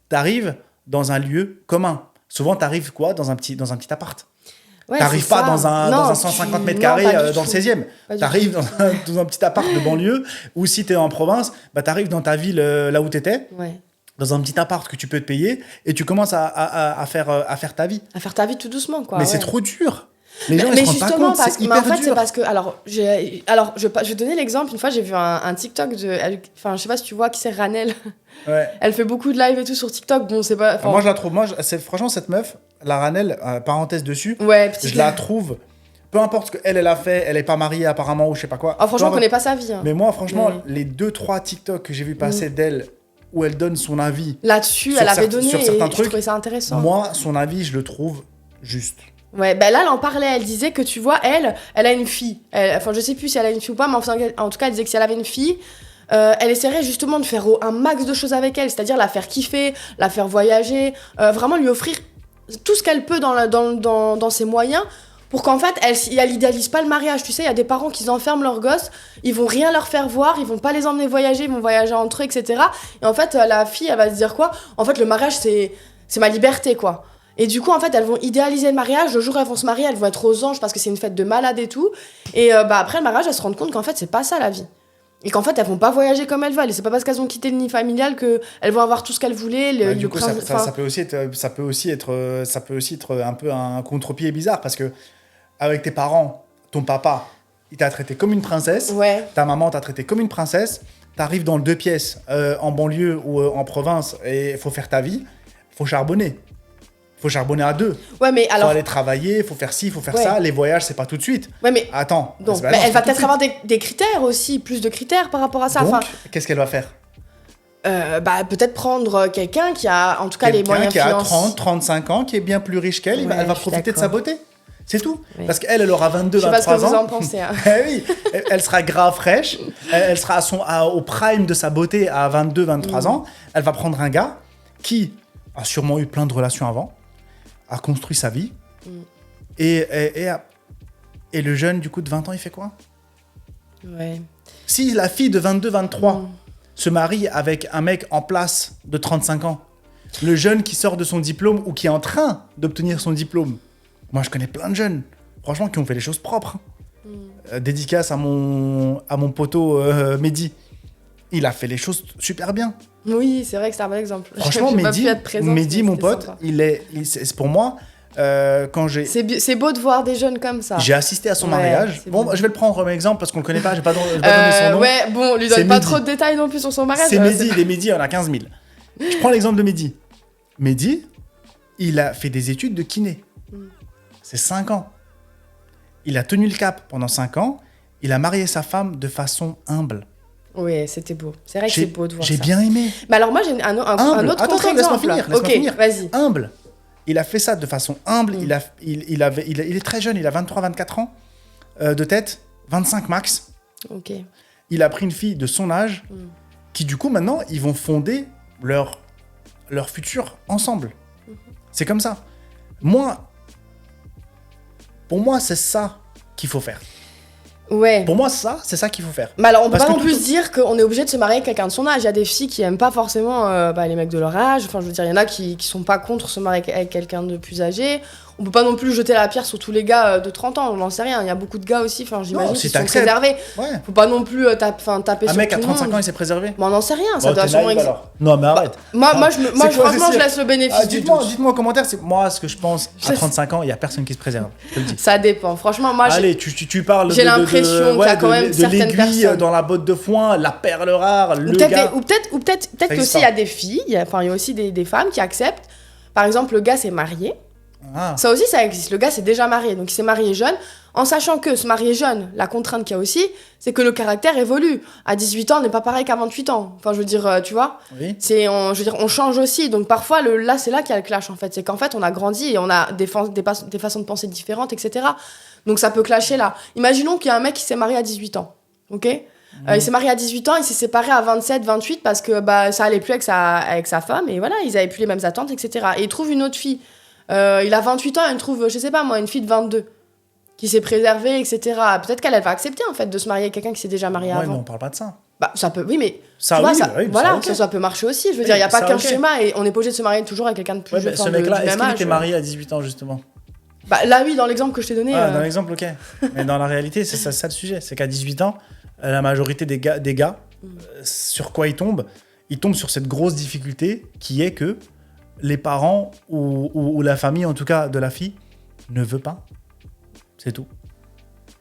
t'arrives dans un lieu commun. Souvent, t'arrives quoi dans un petit appart. Ouais, t'arrives pas dans un 150 mètres carrés dans le 16e. T'arrives dans un petit appart de banlieue, ou si t'es en province, t'arrives dans ta ville là où t'étais. Ouais. Dans un petit appart que tu peux te payer, et tu commences à faire ta vie. À faire ta vie tout doucement, quoi. Mais c'est trop dur. Les gens, ils se rendent pas compte, c'est hyper dur. C'est parce que, je vais donner l'exemple. Une fois, j'ai vu un TikTok enfin, je sais pas si tu vois qui c'est, Ranel. Ouais. Elle fait beaucoup de live et tout sur TikTok. Bon, c'est pas. Moi, je la trouve. Franchement, cette meuf, la Ranel, parenthèse dessus. Ouais, je la trouve. Peu importe ce qu'elle a fait, elle est pas mariée apparemment ou je sais pas quoi. Ah, franchement, on connaît pas sa vie. Hein. Mais moi, franchement, les 2-3 TikTok que j'ai vu passer d'elle, où elle donne son avis. Là-dessus, elle avait donné sur certains trucs. Je trouvais ça intéressant. Moi, son avis, je le trouve juste. Ouais, là, elle en parlait. Elle disait que, tu vois, elle a une fille. Enfin, je sais plus si elle a une fille ou pas, mais en tout cas, elle disait que si elle avait une fille, elle essaierait justement de faire un max de choses avec elle, c'est-à-dire la faire kiffer, la faire voyager, vraiment lui offrir tout ce qu'elle peut dans ses moyens, pour qu'en fait, elle idéalise pas le mariage. Tu sais, il y a des parents qui enferment leurs gosses, ils vont rien leur faire voir, ils vont pas les emmener voyager, ils vont voyager entre eux, etc. Et en fait, la fille, elle va se dire quoi ? En fait, le mariage, c'est ma liberté, quoi. Et du coup, en fait, elles vont idéaliser le mariage. Le jour où elles vont se marier, elles vont être aux anges parce que c'est une fête de malade et tout. Et après le mariage, elles se rendent compte qu'en fait, c'est pas ça la vie. Et qu'en fait, elles vont pas voyager comme elles veulent. Et c'est pas parce qu'elles ont quitté le nid familial qu'elles vont avoir tout ce qu'elles voulaient. Du coup, ça peut aussi être un peu un contre-pied bizarre parce que avec tes parents, ton papa, il t'a traité comme une princesse. Ouais. Ta maman t'a traité comme une princesse. T'arrives dans le 2 pièces en banlieue ou en province et il faut faire ta vie. Faut charbonner. Faut charbonner à 2. Ouais, mais alors. Faut aller travailler, faut faire ci, faut faire ça. Les voyages, c'est pas tout de suite. Ouais, mais. Attends. Donc, elle va peut-être avoir des critères aussi, plus de critères par rapport à ça. Donc, qu'est-ce qu'elle va faire? Peut-être prendre quelqu'un qui a, en tout cas, les moyens financiers. Qui a 30, 35 ans, qui est bien plus riche qu'elle, elle va profiter de sa beauté. C'est tout. Oui. Parce qu'elle aura 22, 23 ans. Je sais pas ce que vous en pensez. Hein. Oui, elle sera grave fraîche. Elle sera au prime de sa beauté à 22, 23 ans. Elle va prendre un gars qui a sûrement eu plein de relations avant, a construit sa vie. Et le jeune, du coup, de 20 ans, il fait quoi? Ouais. Si la fille de 22, 23 se marie avec un mec en place de 35 ans, le jeune qui sort de son diplôme ou qui est en train d'obtenir son diplôme, moi, je connais plein de jeunes, franchement, qui ont fait les choses propres. Dédicace à mon poteau Mehdi. Il a fait les choses super bien. Oui, c'est vrai que c'est un bon exemple. Franchement, Mehdi, mon pote, c'est pour moi, quand j'ai... C'est beau de voir des jeunes comme ça. J'ai assisté à son mariage. Bon, je vais le prendre comme exemple parce qu'on le connaît pas, je vais pas donner son nom. Ouais, bon, lui donne pas trop de détails non plus sur son mariage. C'est Mehdi, les Mehdi, on a 15 000. Je prends l'exemple de Mehdi. Mehdi, il a fait des études de kiné. C'est 5 ans. Il a tenu le cap pendant 5 ans. Il a marié sa femme de façon humble. Oui, c'était beau. C'est vrai que c'est beau de voir ça. J'ai bien aimé. Mais alors moi, j'ai un autre contre-exemple. Laisse-moi finir. Vas-y. Humble. Il a fait ça de façon humble. Il est très jeune. Il a 23-24 ans de tête. 25 max. Ok. Il a pris une fille de son âge qui, du coup, maintenant, ils vont fonder leur futur ensemble. C'est comme ça. Pour moi, c'est ça qu'il faut faire. Ouais. Pour moi, c'est ça qu'il faut faire. Mais alors, on peut pas non plus dire qu'on est obligé de se marier avec quelqu'un de son âge. Il y a des filles qui aiment pas forcément les mecs de leur âge. Enfin, je veux dire, il y en a qui sont pas contre se marier avec quelqu'un de plus âgé. On peut pas non plus jeter la pierre sur tous les gars de 30 ans, on n'en sait rien. Il y a beaucoup de gars aussi, enfin, j'imagine, qui sont préservés. Ouais. Faut pas non plus taper sur tout le monde. Un mec à 35 ans, il s'est préservé? Mais on n'en sait rien, ça doit sûrement exister. Non, mais arrête. Moi, franchement, je laisse le bénéfice du doute. Dites-moi en commentaire, moi, ce que je pense, à 35 ans, il y a personne qui se préserve. Je te le dis. Ça dépend. Franchement, moi, allez, tu parles j'ai l'impression qu'il y a quand même certaines l'aiguille personnes dans la botte de foin, la perle rare, le gars. Ou peut-être que aussi il y a des filles, il y a aussi des femmes qui acceptent. Par exemple, le gars s'est marié. Ça aussi, ça existe. Le gars s'est déjà marié, donc il s'est marié jeune, en sachant que se marier jeune, la contrainte qu'il y a aussi, c'est que le caractère évolue. À 18 ans, on n'est pas pareil qu'à 28 ans. Enfin, je veux dire, tu vois, oui. On change aussi. Donc parfois, c'est là qu'il y a le clash, en fait. C'est qu'en fait, on a grandi et on a des façons de penser différentes, etc. Donc ça peut clasher là. Imaginons qu'il y a un mec qui s'est marié à 18 ans, ok ? Il s'est marié à 18 ans, il s'est séparé à 27, 28 parce que ça allait plus avec sa femme et voilà, ils avaient plus les mêmes attentes, etc. Et il trouve une autre fille. Il a 28 ans, il trouve, je sais pas moi, une fille de 22 qui s'est préservée, etc. Peut-être qu'elle va accepter en fait de se marier avec quelqu'un qui s'est déjà marié avant. Mais on parle pas de ça. Ça peut, oui, mais ça, tu vois, okay. ça peut marcher aussi. Je veux dire, il y a pas qu'un schéma et on est pas obligé de se marier toujours avec quelqu'un de plus jeune. Ce mec-là, est-ce qu'il était marié à 18 ans justement? Là, oui, dans l'exemple que je t'ai donné. Dans l'exemple, ok. Mais dans la réalité, c'est ça le sujet. C'est qu'à 18 ans, la majorité des gars sur quoi ils tombent sur cette grosse difficulté qui est que les parents ou la famille, en tout cas de la fille, ne veut pas. C'est tout.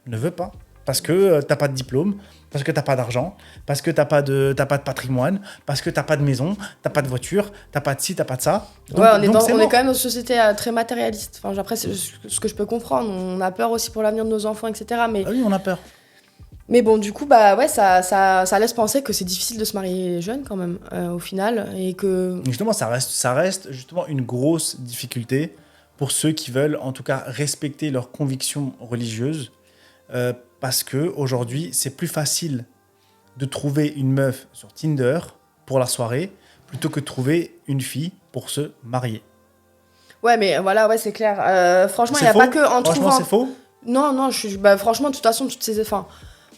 Ne veut pas. Parce que t'as pas de diplôme, parce que t'as pas d'argent, parce que t'as pas de patrimoine, parce que t'as pas de maison, t'as pas de voiture, t'as pas de ci, t'as pas de ça. Donc, on est quand même dans une société très matérialiste. Enfin, après, c'est ce que je peux comprendre. On a peur aussi pour l'avenir de nos enfants, etc. Mais... Ah oui, on a peur. Mais bon, du coup, ça laisse penser que c'est difficile de se marier jeune quand même, au final, et que... Justement, ça reste justement une grosse difficulté pour ceux qui veulent, en tout cas, respecter leurs convictions religieuses, parce que aujourd'hui, c'est plus facile de trouver une meuf sur Tinder pour la soirée plutôt que de trouver une fille pour se marier. Ouais, mais voilà, c'est clair. Franchement, il n'y a pas que en Franchement, trouvant... c'est faux. Non, franchement, de toute façon, toutes ces...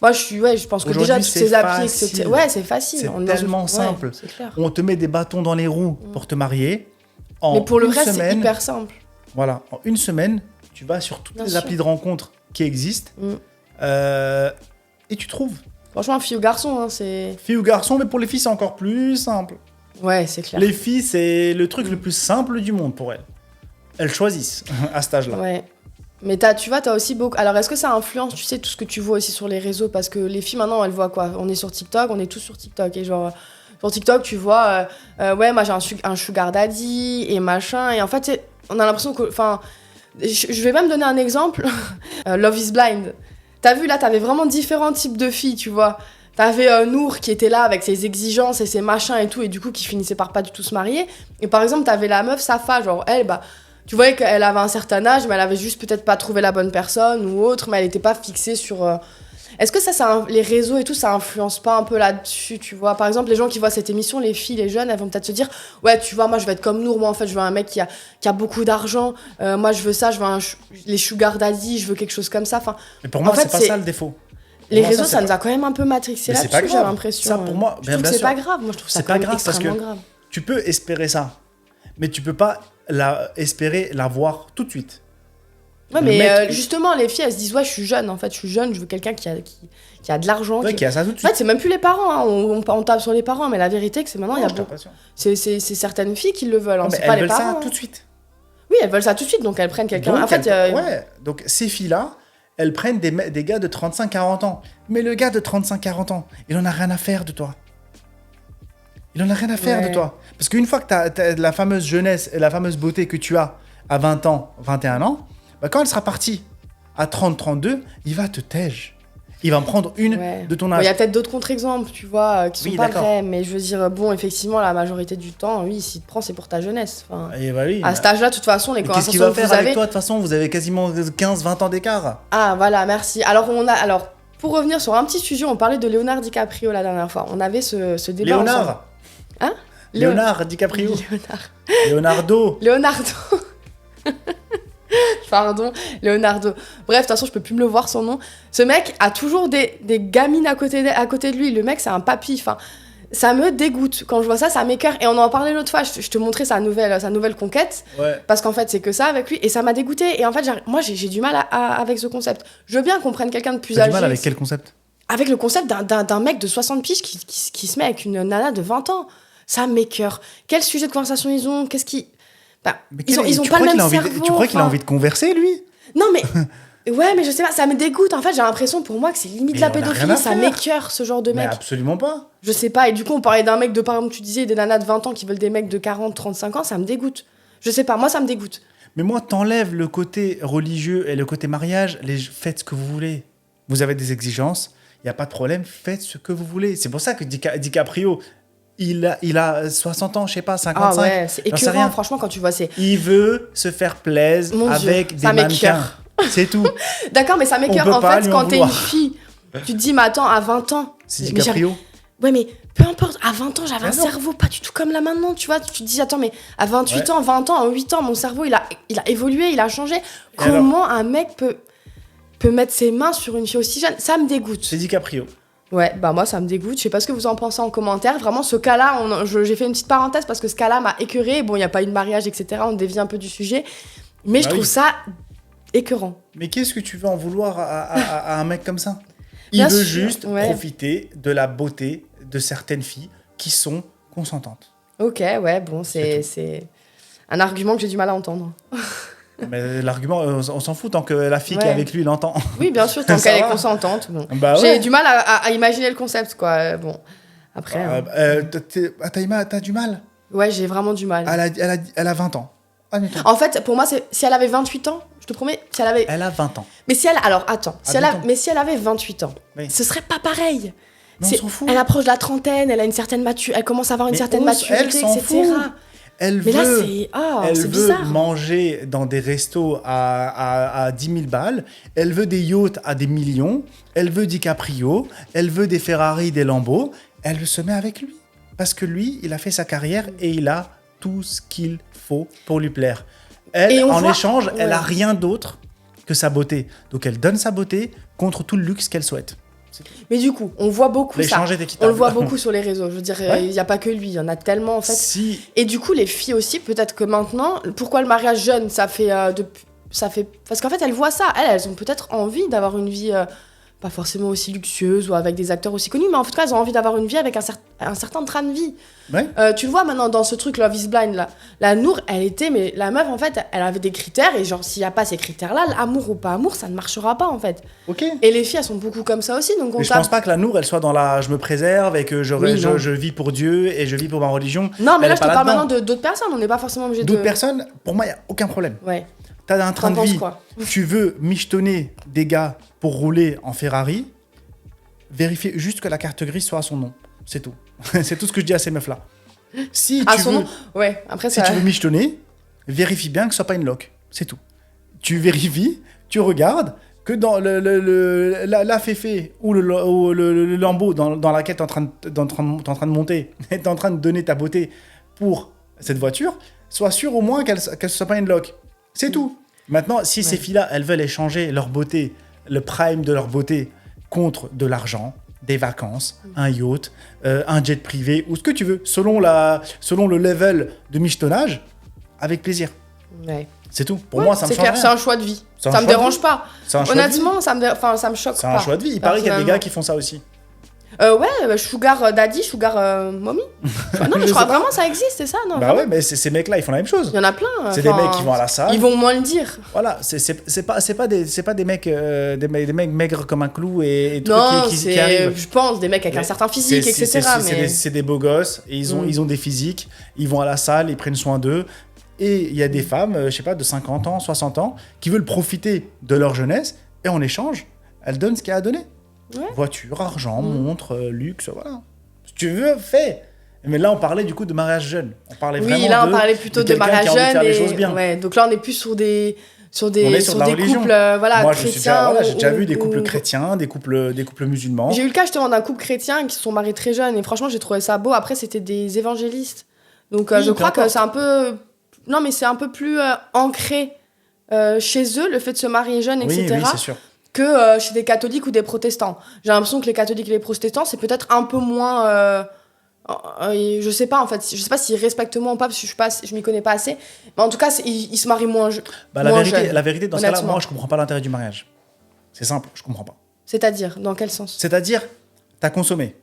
Moi, je pense que déjà, toutes ces applis, etc. Ouais, c'est facile. C'est tellement simple. C'est clair. On te met des bâtons dans les roues pour te marier. Mais pour le reste, c'est hyper simple. Voilà. En une semaine, tu vas sur toutes les applis de rencontres qui existent et tu trouves. Franchement, fille ou garçon, hein, c'est... Fille ou garçon, mais pour les filles, c'est encore plus simple. Ouais, c'est clair. Les filles, c'est le truc le plus simple du monde pour elles. Elles choisissent à cet âge-là. Ouais. Mais tu vois, t'as aussi beaucoup... Alors, est-ce que ça influence, tu sais, tout ce que tu vois aussi sur les réseaux? Parce que les filles, maintenant, elles voient quoi? On est sur TikTok, on est tous sur TikTok. Et genre, sur TikTok, tu vois, ouais, moi, j'ai un sugar daddy et machin. Et en fait, on a l'impression que... Enfin, je vais même donner un exemple. Love is Blind. T'as vu, là, t'avais vraiment différents types de filles, tu vois. T'avais Nour qui était là avec ses exigences et ses machins et tout, et du coup, qui finissait par pas du tout se marier. Et par exemple, t'avais la meuf Safa, genre, elle, bah... Tu voyais qu'elle avait un certain âge, mais elle avait juste peut-être pas trouvé la bonne personne ou autre, mais elle était pas fixée sur... Est-ce que les réseaux et tout, ça influence pas un peu là-dessus, tu vois? Par exemple, les gens qui voient cette émission, les filles, les jeunes, elles vont peut-être se dire « Ouais, tu vois, moi, je vais être comme Nour. Moi, en fait, je veux un mec qui a beaucoup d'argent. Moi, je veux ça. Je veux les sugar daddy. Je veux quelque chose comme ça. » Enfin, mais pour moi, en fait, c'est pas ça le défaut. Les réseaux, ça nous a quand même un peu matrixé là-dessus, j'ai l'impression. Ça, pour moi, je trouve que c'est pas grave. Moi, je trouve ça quand même extrêmement grave. Tu peux espérer ça, mais tu peux pas espérer l'avoir tout de suite. Ouais, mais justement, les filles, elles se disent « Ouais, je suis jeune, en fait. Je suis jeune. Je veux quelqu'un qui a de l'argent. » Ouais, qui a ça tout de suite. En fait, c'est même plus les parents. Hein. On tape sur les parents, mais la vérité, que c'est maintenant, il y a beaucoup... C'est certaines filles qui le veulent. Hein. C'est pas les parents. Elles veulent ça tout de suite. Oui, elles veulent ça tout de suite, donc elles prennent quelqu'un. Donc, en fait, ouais, donc ces filles-là, elles prennent des gars de 35-40 ans. Mais le gars de 35-40 ans, il en a rien à faire de toi. Il en a rien à faire de toi. Parce qu'une fois que t'as la fameuse jeunesse et la fameuse beauté que tu as à 20 ans, 21 ans, bah quand elle sera partie à 30-32, il va te tège. Il va me prendre une de ton âge. Il y a peut-être d'autres contre-exemples, tu vois, qui sont pas vrais. Mais je veux dire, bon, effectivement, la majorité du temps, oui, s'il te prend, c'est pour ta jeunesse. Enfin, à cet âge-là, de toute façon, les conversations que vous avez... Qu'est-ce qu'il va faire avec toi? De toute façon, vous avez quasiment 15-20 ans d'écart. Ah, voilà, merci. Alors, pour revenir sur un petit sujet, on parlait de Leonardo DiCaprio la dernière fois. On avait ce débat ensemble. Hein? Leonardo DiCaprio. Leonardo. Pardon, Leonardo. Bref, de toute façon, je peux plus me le voir son nom. Ce mec a toujours des gamines à côté de lui. Le mec, c'est un papy. Enfin, ça me dégoûte. Quand je vois ça, ça m'écoeure. Et on en parlait l'autre fois. Je te montrais sa nouvelle conquête. Ouais. Parce qu'en fait, c'est que ça avec lui. Et ça m'a dégoûté. Et en fait, moi, j'ai du mal avec ce concept. Je veux bien qu'on prenne quelqu'un de plus âgé. Du mal avec quel concept? Avec le concept d'un mec de 60 piges qui se met avec une nana de 20 ans. Ça m'écoeure. Quel sujet de conversation ils ont? Qu'est-ce qui... Bah, ils ont pas le même cerveau. Tu crois qu'il a envie de converser, lui? Non, mais... Ouais, mais je sais pas, ça me dégoûte. En fait, j'ai l'impression pour moi que c'est limite de la pédophilie. Ça m'écoeure, ce genre de mec. Mais absolument pas. Je sais pas. Et du coup, on parlait d'un mec de, par exemple, tu disais, des nanas de 20 ans qui veulent des mecs de 40-35 ans. Ça me dégoûte. Je sais pas, moi, ça me dégoûte. Mais moi, t'enlèves le côté religieux et le côté mariage. Faites ce que vous voulez. Vous avez des exigences. Il n'y a pas de problème. Faites ce que vous voulez. C'est pour ça que DiCaprio... Il a 60 ans, je sais pas, 55. Ah ouais, c'est écœurant, franchement, quand tu vois c'est... Il veut se faire plaisir avec des mannequins. C'est tout. D'accord, mais ça m'écoeure. En fait, quand t'es une fille, tu te dis, mais attends, à 20 ans... C'est DiCaprio. Ouais, mais peu importe, à 20 ans, j'avais un cerveau pas du tout comme là maintenant, tu vois. Tu te dis, attends, mais à 28 ans, 20 ans, à 8 ans, mon cerveau, il a évolué, il a changé. Comment un mec peut mettre ses mains sur une fille aussi jeune? Ça me dégoûte. C'est DiCaprio. Ouais, bah moi ça me dégoûte, je sais pas ce que vous en pensez en commentaire. Vraiment ce cas-là, j'ai fait une petite parenthèse parce que ce cas-là m'a écœurée. Bon, il n'y a pas eu de mariage, etc. On dévie un peu du sujet. Mais je trouve ça écœurant. Mais qu'est-ce que tu veux en vouloir à un mec comme ça? Il veut juste profiter de la beauté de certaines filles qui sont consentantes. Ok, ouais, bon, c'est un argument que j'ai du mal à entendre. Mais l'argument, on s'en fout tant que la fille qui est avec lui l'entend. Oui, bien sûr, tant qu'elle est consentante. Bon. Bah j'ai du mal à imaginer le concept, quoi. Bon, après... T'as du mal? Ouais, j'ai vraiment du mal. Elle a 20 ans. En fait, pour moi, si elle avait 28 ans, je te promets, si elle avait... Elle a 20 ans. Mais si elle... Alors, attends. Si elle avait 28 ans, ce serait pas pareil. Mais on s'en fout. Elle approche de la trentaine, elle a une certaine elle commence à avoir une certaine maturité, etc. Elle mais veut, là, c'est bizarre. Manger dans des restos à 10 000 balles. Elle veut des yachts à des millions. Elle veut DiCaprio. Elle veut des Ferrari, des Lambeaux. Elle se met avec lui. Parce que lui, il a fait sa carrière et il a tout ce qu'il faut pour lui plaire. Elle, en échange, elle n'a rien d'autre que sa beauté. Donc, elle donne sa beauté contre tout le luxe qu'elle souhaite. Mais du coup, on voit beaucoup ça. On le voit beaucoup sur les réseaux. Je veux dire, il n'y a pas que lui, il y en a tellement en fait. Si. Et du coup, les filles aussi, peut-être que maintenant, pourquoi le mariage jeune, ça fait parce qu'en fait, elles voient ça. Elles ont peut-être envie d'avoir une vie pas forcément aussi luxueuses ou avec des acteurs aussi connus, mais en tout cas, elles ont envie d'avoir une vie avec un certain train de vie. Ouais. Tu le vois maintenant dans ce truc Love is Blind là, la Nour, mais la meuf en fait, elle avait des critères et genre s'il y a pas ces critères là, amour ou pas amour, ça ne marchera pas en fait. Ok. Et les filles elles sont beaucoup comme ça aussi, donc Mais je pense pas que la Nour elle soit dans la je me préserve et que non. je vis pour Dieu et je vis pour ma religion. Non mais Elle là est je te pas parle là-dedans. maintenant d'autres personnes, on n'est pas forcément obligé de... D'autres personnes, pour moi, il n'y a aucun problème. Ouais. T'as un train T'en de penses vie, quoi? tu veux michetonner des gars pour rouler en Ferrari, vérifiez juste que la carte grise soit à son nom. C'est tout. C'est tout ce que je dis à ces meufs-là. Si À tu son veux, nom. Ouais, après si ça... tu veux michetonner, vérifie bien que ce soit pas une loque. C'est tout. Tu vérifies, tu regardes que dans la féfé ou le lambeau dans laquelle tu es en train de monter, tu es en train de donner ta beauté pour cette voiture, sois sûr au moins qu'elle ne soit pas une loque. C'est tout. Maintenant, si ces filles-là, elles veulent échanger leur beauté, le prime de leur beauté, contre de l'argent, des vacances, un yacht, un jet privé, ou ce que tu veux, selon le level de michetonnage, avec plaisir. Ouais. C'est tout. Pour moi, ça me c'est change clair, rien. c'est un choix de vie. C'est un Ça me choix de dérange vie. pas. C'est un choix de vie. Honnêtement, ça me choque C'est pas. un choix de vie. Il paraît qu'il y a des gars personnellement. qui font ça aussi. Ouais, sugar daddy, sugar mommy. Non, mais je crois vraiment ça existe, c'est ça, non? Bah ouais, mais ces mecs-là, ils font la même chose. Il y en a plein. C'est des mecs qui vont à la salle. Ils vont moins le dire. Voilà, c'est pas des mecs des mecs maigres comme un clou et tout Non, qui arrivent. je pense, des mecs avec un certain physique, etc. Mais... C'est des beaux gosses, et ils ont des physiques, ils vont à la salle, ils prennent soin d'eux. Et il y a des femmes, je sais pas, de 50 ans, 60 ans, qui veulent profiter de leur jeunesse, et en échange, elles donnent ce qu'il y a à donner. Ouais. Voiture, argent, montre, luxe, voilà. Si tu veux, fais. Mais là, on parlait du coup de mariage jeune. On parlait vraiment on parlait plutôt de quelqu'un mariage qui a envie de jeune. faire les choses bien. Ouais, donc là, on est plus sur des On est sur de la religion. couples voilà, Moi, chrétiens. j'ai déjà vu des ou- couples chrétiens, des couples musulmans. J'ai eu le cas justement d'un couple chrétien qui se sont mariés très jeunes et franchement, j'ai trouvé ça beau. Après, c'était des évangélistes. Donc, Oui, je crois peu que c'est un peu... Non, mais c'est un peu plus ancré chez eux, le fait de se marier jeune, Oui, etc. oui, c'est sûr. que chez des catholiques ou des protestants. J'ai l'impression que les catholiques et les protestants, c'est peut-être un peu moins... je sais pas en fait, je sais pas s'ils respectent moins ou pas parce que je m'y connais pas assez. Mais en tout cas, ils se marient moins, Bah, moins la jeunes. vérité, dans ce cas-là, honnêtement. moi, je comprends pas l'intérêt du mariage. C'est simple, je comprends pas. C'est-à-dire, dans quel sens? C'est-à-dire, t'as consommé.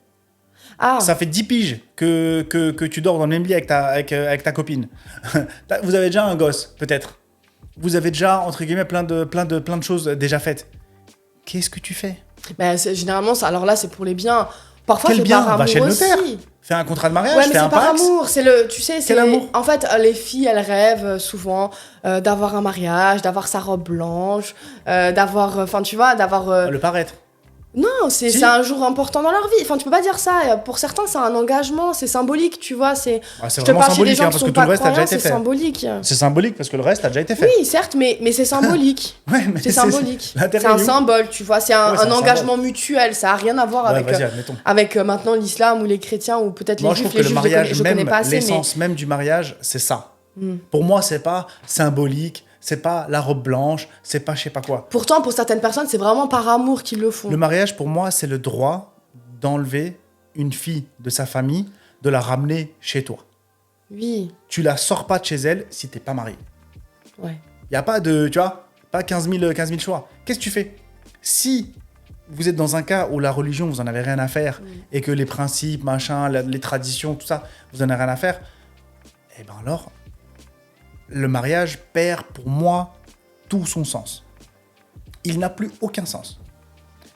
Ah, Ça fait 10 piges que tu dors dans le même lit avec ta copine. Vous avez déjà un gosse, peut-être. Vous avez déjà, entre guillemets, plein de choses déjà faites. Qu'est-ce que tu fais? bah, généralement, ça, alors là, c'est pour les biens. Parfois, Quel c'est bien? par amour Va chez le notaire. aussi. Fais un contrat de mariage, Ouais, mais fais un c'est par pax. amour. C'est le, tu sais, c'est Quel amour? En fait, les filles, elles rêvent souvent d'avoir un mariage, d'avoir sa robe blanche, d'avoir, enfin, tu vois, d'avoir. Le paraître. Non, c'est Si. c'est un jour important dans leur vie. Enfin, tu peux pas dire ça. Pour certains, c'est un engagement, c'est symbolique, tu vois. C'est. Ah, c'est Je te vraiment parle chez des symbolique, gens hein, qui parce sont que tout pas le reste a déjà croyants, été c'est fait. symbolique. C'est symbolique parce que le reste a déjà été fait. Oui, certes, mais c'est symbolique. Ouais, mais C'est symbolique. l'intérêt C'est un est où? symbole, tu vois. C'est Ouais, un c'est un engagement mutuel. Ça a rien à voir Ouais, avec, vas-y, admettons. maintenant l'islam ou les chrétiens ou peut-être Moi, les je juifs. trouve que Les le juifs, mariage je connais même, pas assez, mais. l'essence même du mariage, c'est ça. Hmm. Pour moi, c'est pas symbolique, c'est pas la robe blanche, c'est pas je sais pas quoi. Pourtant, pour certaines personnes, c'est vraiment par amour qu'ils le font. Le mariage, pour moi, c'est le droit d'enlever une fille de sa famille, de la ramener chez toi. Oui, Tu la sors pas de chez elle si t'es pas marié. ouais. Il y a pas de, tu vois, pas 15 000 choix. Qu'est-ce que tu fais? Si vous êtes dans un cas où la religion, vous en avez rien à faire, et que les principes, machin, les traditions, tout ça, vous en avez rien à faire, eh ben alors, le mariage perd pour moi tout son sens. Il n'a plus aucun sens.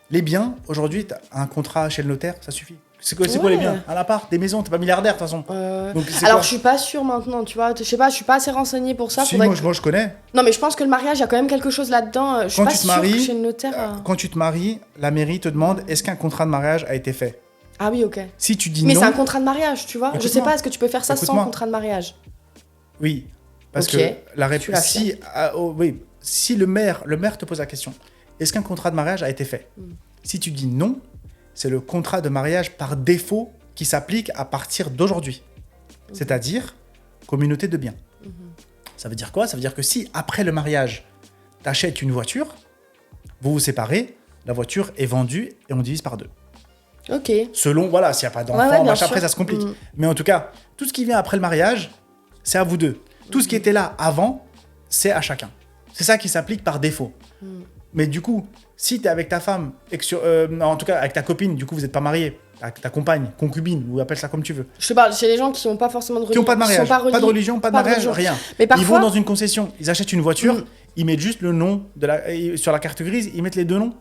Les biens, aujourd'hui, t'as un contrat chez le notaire, ça suffit. C'est quoi les Ouais. biens? Un appart, des maisons, t'es pas milliardaire de toute façon. Donc, c'est Alors, quoi? je suis pas sûre maintenant, tu vois. Je sais pas, je suis pas assez renseignée pour ça. Si, faudrait moi, je connais. Non, mais je pense que le mariage, il y a quand même quelque chose là-dedans. Je suis Quand pas tu te sûre maries, que chez le notaire. Quand tu te maries, la mairie te demande est-ce qu'un contrat de mariage a été fait. Ah oui, ok. Si tu dis Mais non, c'est un contrat de mariage, tu vois. Je sais Écoute-moi. pas, est-ce que tu peux faire ça sans Écoute-moi. contrat de mariage? oui, parce Ok. que la Tu réponse, l'as si le maire te pose la question, est-ce qu'un contrat de mariage a été fait? Si tu dis non, c'est le contrat de mariage par défaut qui s'applique à partir d'aujourd'hui. C'est-à-dire communauté de biens. Ça veut dire quoi? Ça veut dire que si après le mariage, t'achètes une voiture, vous vous séparez, la voiture est vendue et on divise par deux. Ok. Selon, voilà, s'il n'y a pas d'enfant, Ouais, bien machin, sûr. après ça se complique. Mais en tout cas, tout ce qui vient après le mariage, c'est à vous deux. Tout ce qui était là avant, c'est à chacun. C'est ça qui s'applique par défaut. Mais du coup, si tu es avec ta femme, et que non, en tout cas avec ta copine, du coup vous n'êtes pas mariés, ta compagne, concubine, ou appelle ça comme tu veux. Je te parle chez les gens qui n'ont pas forcément de religion. Qui n'ont pas de mariage, pas de religion, pas de mariage, rien. Mais parfois... Ils vont dans une concession, ils achètent une voiture, ils mettent juste le nom, sur la carte grise, ils mettent les deux noms.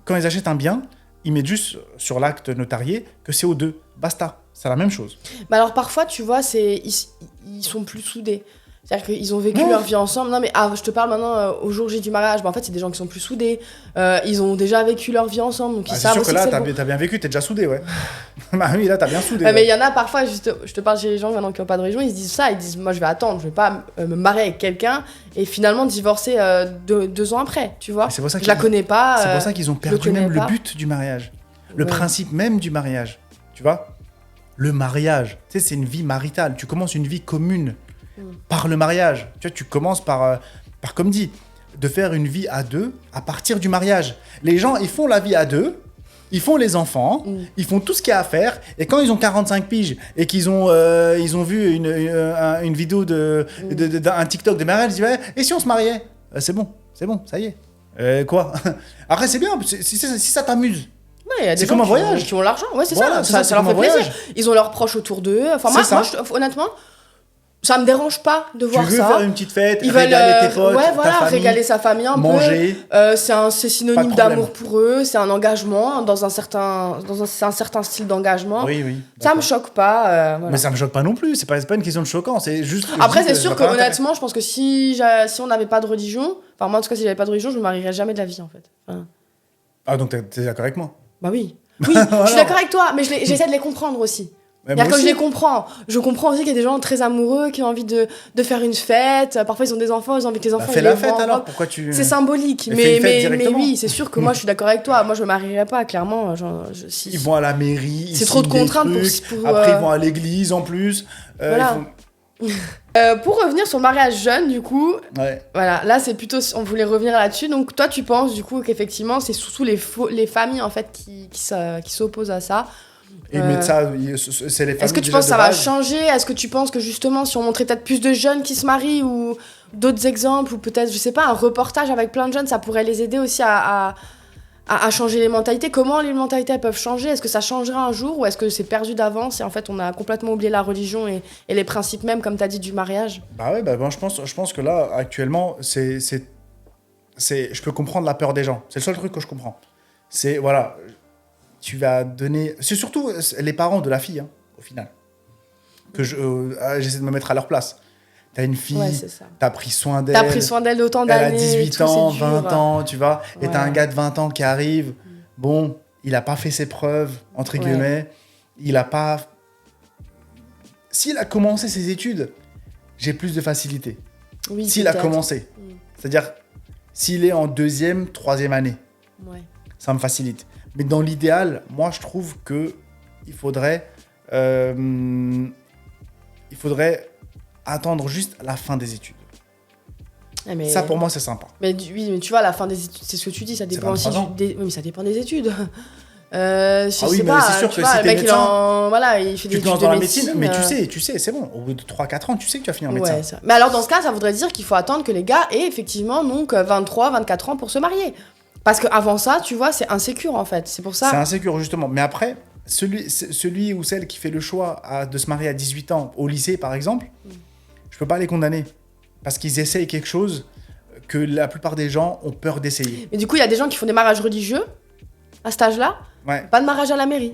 Quand ils achètent un bien, ils mettent juste sur l'acte notarié que c'est aux deux. Basta, c'est la même chose. Mais alors parfois, tu vois, ils sont plus soudés. C'est-à-dire qu'ils ont vécu leur vie ensemble. Non, mais je te parle maintenant au jour J du mariage. En fait, c'est des gens qui sont plus soudés. Ils ont déjà vécu leur vie ensemble. Donc ils savent c'est sûr que là, t'as bien vécu, t'es déjà soudé, ouais. Bah oui, là, t'as bien soudé. Mais il y en a parfois, je te parle chez les gens maintenant qui n'ont pas de religion, ils se disent ça. Ils disent, moi, je vais attendre, je vais pas me marier avec quelqu'un et finalement divorcer 2 ans après, tu vois. C'est pour ça je la connais pas. C'est pour ça qu'ils ont perdu même le but du mariage. Le principe même du mariage. Tu vois, le mariage, tu sais, c'est une vie maritale. Tu commences une vie commune. Par le mariage. Tu vois, tu commences par comme dit, de faire une vie à deux à partir du mariage. Les gens, ils font la vie à deux, ils font les enfants, ils font tout ce qu'il y a à faire, et quand ils ont 45 piges et qu'ils ont, ils ont vu une vidéo d'un TikTok de mariage, ils disent ouais, et si on se mariait c'est bon, ça y est. Quoi Après, c'est bien, si ça t'amuse. Ouais, y a des c'est gens comme un voyage. Qui ont l'argent, ouais, c'est voilà, ça leur fait plaisir. Ils ont leurs proches autour d'eux. Enfin, moi honnêtement, ça me dérange pas de voir ça. Tu veux faire une petite fête, régaler tes potes, ta famille, régaler sa famille un manger, peu. C'est synonyme d'amour pour eux, c'est un engagement dans un certain style d'engagement. Oui. Ça me choque pas. Voilà. Mais ça me choque pas non plus. C'est pas une question de choquant. C'est juste. Après, c'est sûr que honnêtement, je pense que si on n'avait pas de religion, enfin moi en tout cas si j'avais pas de religion, je me marierais jamais de la vie en fait. Enfin... Ah donc t'es d'accord avec moi? Bah oui. Oui, je suis d'accord avec toi, mais j'essaie de les comprendre aussi. Quand je les comprends, je comprends aussi qu'il y a des gens très amoureux qui ont envie de faire une fête. Parfois, ils ont des enfants, ils ont envie que les enfants fais la fête alors, pourquoi tu... C'est symbolique, mais oui, c'est sûr que moi, je suis d'accord avec toi. Moi, je me marierais pas, clairement. Ils vont à la mairie, c'est trop de contraintes pour Après, ils vont à l'église en plus. Voilà. Pour revenir sur le mariage jeune, du coup, voilà, là, c'est plutôt, on voulait revenir là-dessus. Donc, toi, tu penses, du coup, qu'effectivement, c'est surtout les familles, en fait, qui s'opposent à ça. Et ça, c'est les familles. Est-ce que tu penses que ça va changer? Est-ce que tu penses que justement, si on montrait peut-être plus de jeunes qui se marient ou d'autres exemples, ou peut-être, je sais pas, un reportage avec plein de jeunes, ça pourrait les aider aussi à changer les mentalités? Comment les mentalités peuvent changer? Est-ce que ça changera un jour ou est-ce que c'est perdu d'avance et en fait on a complètement oublié la religion et les principes même, comme tu as dit, du mariage? Je pense que là, actuellement, je peux comprendre la peur des gens. C'est le seul truc que je comprends. C'est, voilà... Tu vas donner... C'est surtout les parents de la fille, hein, au final. Que j'essaie de me mettre à leur place. T'as une fille, t'as pris soin d'elle. T'as pris soin d'elle d'autant d'années. Elle a 18 ans, 20 ans, tu vois. Et t'as un gars de 20 ans qui arrive. Bon, il a pas fait ses preuves, entre guillemets. Il a pas... S'il a commencé ses études, j'ai plus de facilité. Oui, s'il a commencé. C'est-à-dire, s'il est en 2e, 3e année. Ça me facilite. Mais dans l'idéal, moi, je trouve qu'il faudrait attendre juste la fin des études. Ça, pour moi, c'est sympa. Mais tu vois, la fin des études, c'est ce que tu dis, ça dépend aussi oui, mais ça dépend des études. Mais c'est sûr que si t'es médecin, il fait des études dans la médecine, mais tu sais, c'est bon. Au bout de 3-4 ans, tu sais que tu vas finir médecin. Mais alors, dans ce cas, ça voudrait dire qu'il faut attendre que les gars aient effectivement donc 23, 24 ans pour se marier. Parce qu'avant ça, tu vois, c'est insécure en fait. C'est pour ça. C'est insécure justement. Mais après, celui ou celle qui fait le choix de se marier à 18 ans au lycée, par exemple, je peux pas les condamner. Parce qu'ils essayent quelque chose que la plupart des gens ont peur d'essayer. Mais du coup, il y a des gens qui font des mariages religieux à cet âge-là. Pas de mariage à la mairie.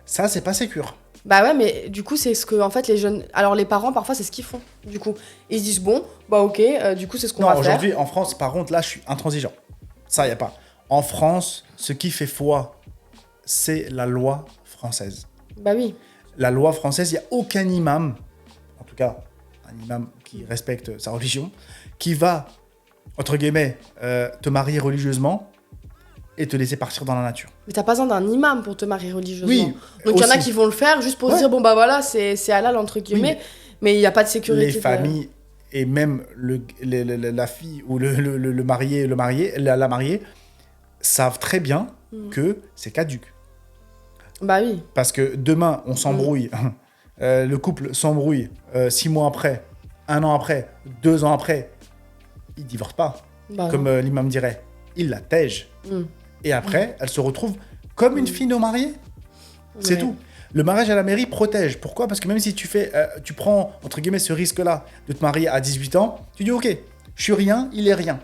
Ça, c'est pas sécure. Bah ouais, mais du coup, c'est ce que en fait les jeunes. Alors les parents, parfois, c'est ce qu'ils font. Du coup, ils se disent bon, bah ok, du coup, c'est ce qu'on va faire. Aujourd'hui, en France, par contre, là, je suis intransigeant. Ça, il n'y a pas. En France, ce qui fait foi, c'est la loi française. Bah oui. La loi française, il n'y a aucun imam, en tout cas un imam qui respecte sa religion, qui va, entre guillemets, te marier religieusement et te laisser partir dans la nature. Mais t'as pas besoin d'un imam pour te marier religieusement. Oui. Donc il y en a qui vont le faire juste pour se dire, bon bah voilà, c'est halal entre guillemets, mais il n'y a pas de sécurité. Les familles... Et même la fille ou le marié, la mariée savent très bien que c'est caduc. Bah oui. Parce que demain, on s'embrouille. Le couple s'embrouille 6 mois après, 1 an après, 2 ans après. Ils ne divorcent pas, comme l'imam dirait. il la tège. Et après, elle se retrouve comme une fille non mariée. C'est tout. Le mariage à la mairie protège. Pourquoi ? Parce que même si tu prends, entre guillemets, ce risque-là de te marier à 18 ans, tu dis, ok, je suis rien, il est rien.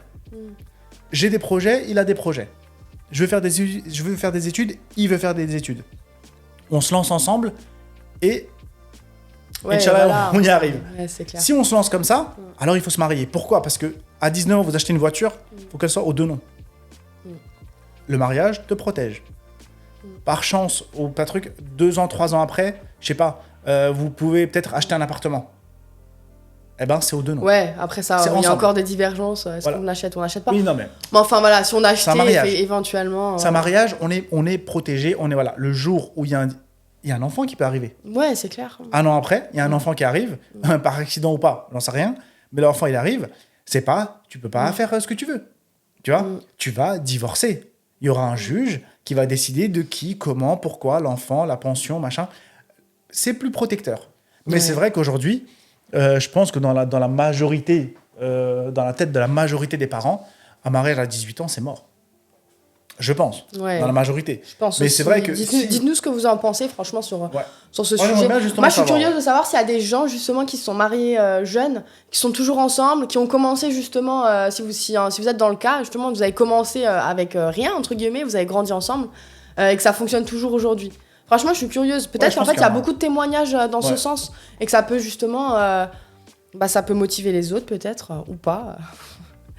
J'ai des projets, il a des projets. Je veux faire des études, il veut faire des études. On se lance ensemble et Inch'Allah, on y arrive. Ouais, c'est clair. Si on se lance comme ça, alors il faut se marier. Pourquoi ? Parce qu'à 19 ans, vous achetez une voiture, il faut qu'elle soit aux deux noms. Le mariage te protège. Par chance, ou pas truc, 2 ans, 3 ans après, je sais pas, vous pouvez peut-être acheter un appartement. Eh ben, c'est aux deux noms. Ouais, après ça, il y a encore des divergences. Est-ce qu'on achète ou on n'achète pas ? Oui, non, mais enfin voilà, si on achetait éventuellement. C'est un mariage, on est protégé, voilà. Le jour où il y a un enfant qui peut arriver. Ouais, c'est clair. Un an après, il y a un enfant qui arrive, par accident ou pas, j'en sais rien, mais l'enfant il arrive, tu peux pas faire ce que tu veux. Tu vois, tu vas divorcer. Il y aura un juge qui va décider de qui, comment, pourquoi, l'enfant, la pension, machin. C'est plus protecteur. Mais c'est vrai qu'aujourd'hui, je pense que dans la majorité, dans la tête de la majorité des parents, un mariage à 18 ans, c'est mort. Je pense, dans la majorité. Je pense mais aussi. c'est vrai que dites-nous ce que vous en pensez, franchement, sur ce sujet. Moi, je suis curieuse de savoir s'il y a des gens, justement, qui se sont mariés jeunes, qui sont toujours ensemble, qui ont commencé, justement, si vous êtes dans le cas, justement, vous avez commencé avec rien, entre guillemets, vous avez grandi ensemble, et que ça fonctionne toujours aujourd'hui. Franchement, je suis curieuse. Peut-être qu'en fait, il y a beaucoup de témoignages dans ce sens, et que ça peut, justement, ça peut motiver les autres, peut-être, ou pas.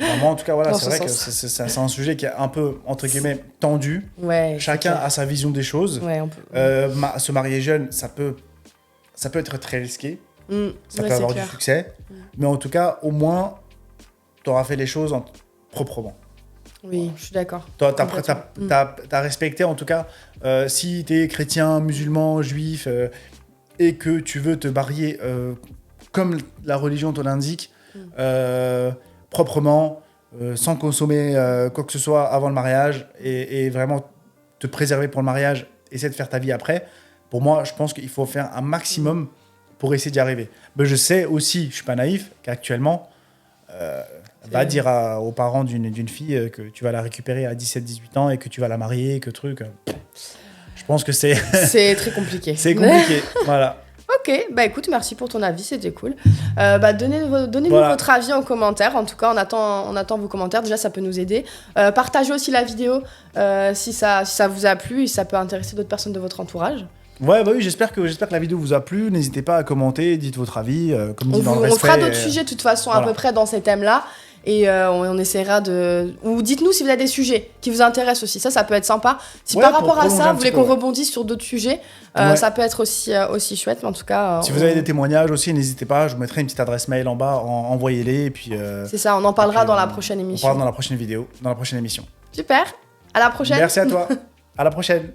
Moi, en tout cas, voilà, c'est vrai que c'est un sujet qui est un peu, entre guillemets, tendu. Ouais, chacun a sa vision des choses. Ouais, se marier jeune, ça peut être très risqué. Ça peut avoir du succès. Mais en tout cas, au moins, tu auras fait les choses proprement. Oui, je suis d'accord. Tu as respecté, en tout cas, si tu es chrétien, musulman, juif, et que tu veux te marier comme la religion te l'indique, proprement, sans consommer quoi que ce soit avant le mariage et vraiment te préserver pour le mariage, essayer de faire ta vie après. Pour moi, je pense qu'il faut faire un maximum pour essayer d'y arriver. Mais je sais aussi, je suis pas naïf, qu'actuellement, va dire aux parents d'une fille que tu vas la récupérer à 17-18 ans et que tu vas la marier, que truc. Je pense que c'est... c'est très compliqué. C'est compliqué, voilà. Ok, bah écoute, merci pour ton avis, c'était cool. Donnez-nous votre avis en commentaire. En tout cas, on attend vos commentaires. Déjà, ça peut nous aider. Partagez aussi la vidéo si ça vous a plu et si ça peut intéresser d'autres personnes de votre entourage. Ouais, bah oui, j'espère que la vidéo vous a plu. N'hésitez pas à commenter, dites votre avis. Comme dit dans le respect, on fera d'autres sujets de toute façon à peu près dans ces thèmes-là. Et on essaiera de... Ou dites-nous si vous avez des sujets qui vous intéressent aussi. Ça peut être sympa. Si par rapport à ça, vous voulez qu'on rebondisse sur d'autres sujets, ça peut être aussi chouette. Mais en tout cas... si vous avez des témoignages aussi, n'hésitez pas. Je vous mettrai une petite adresse mail en bas. Envoyez-les. Et puis, c'est ça, on en parlera dans la prochaine émission. On parlera dans la prochaine vidéo, dans la prochaine émission. Super. À la prochaine. Merci à toi. À la prochaine.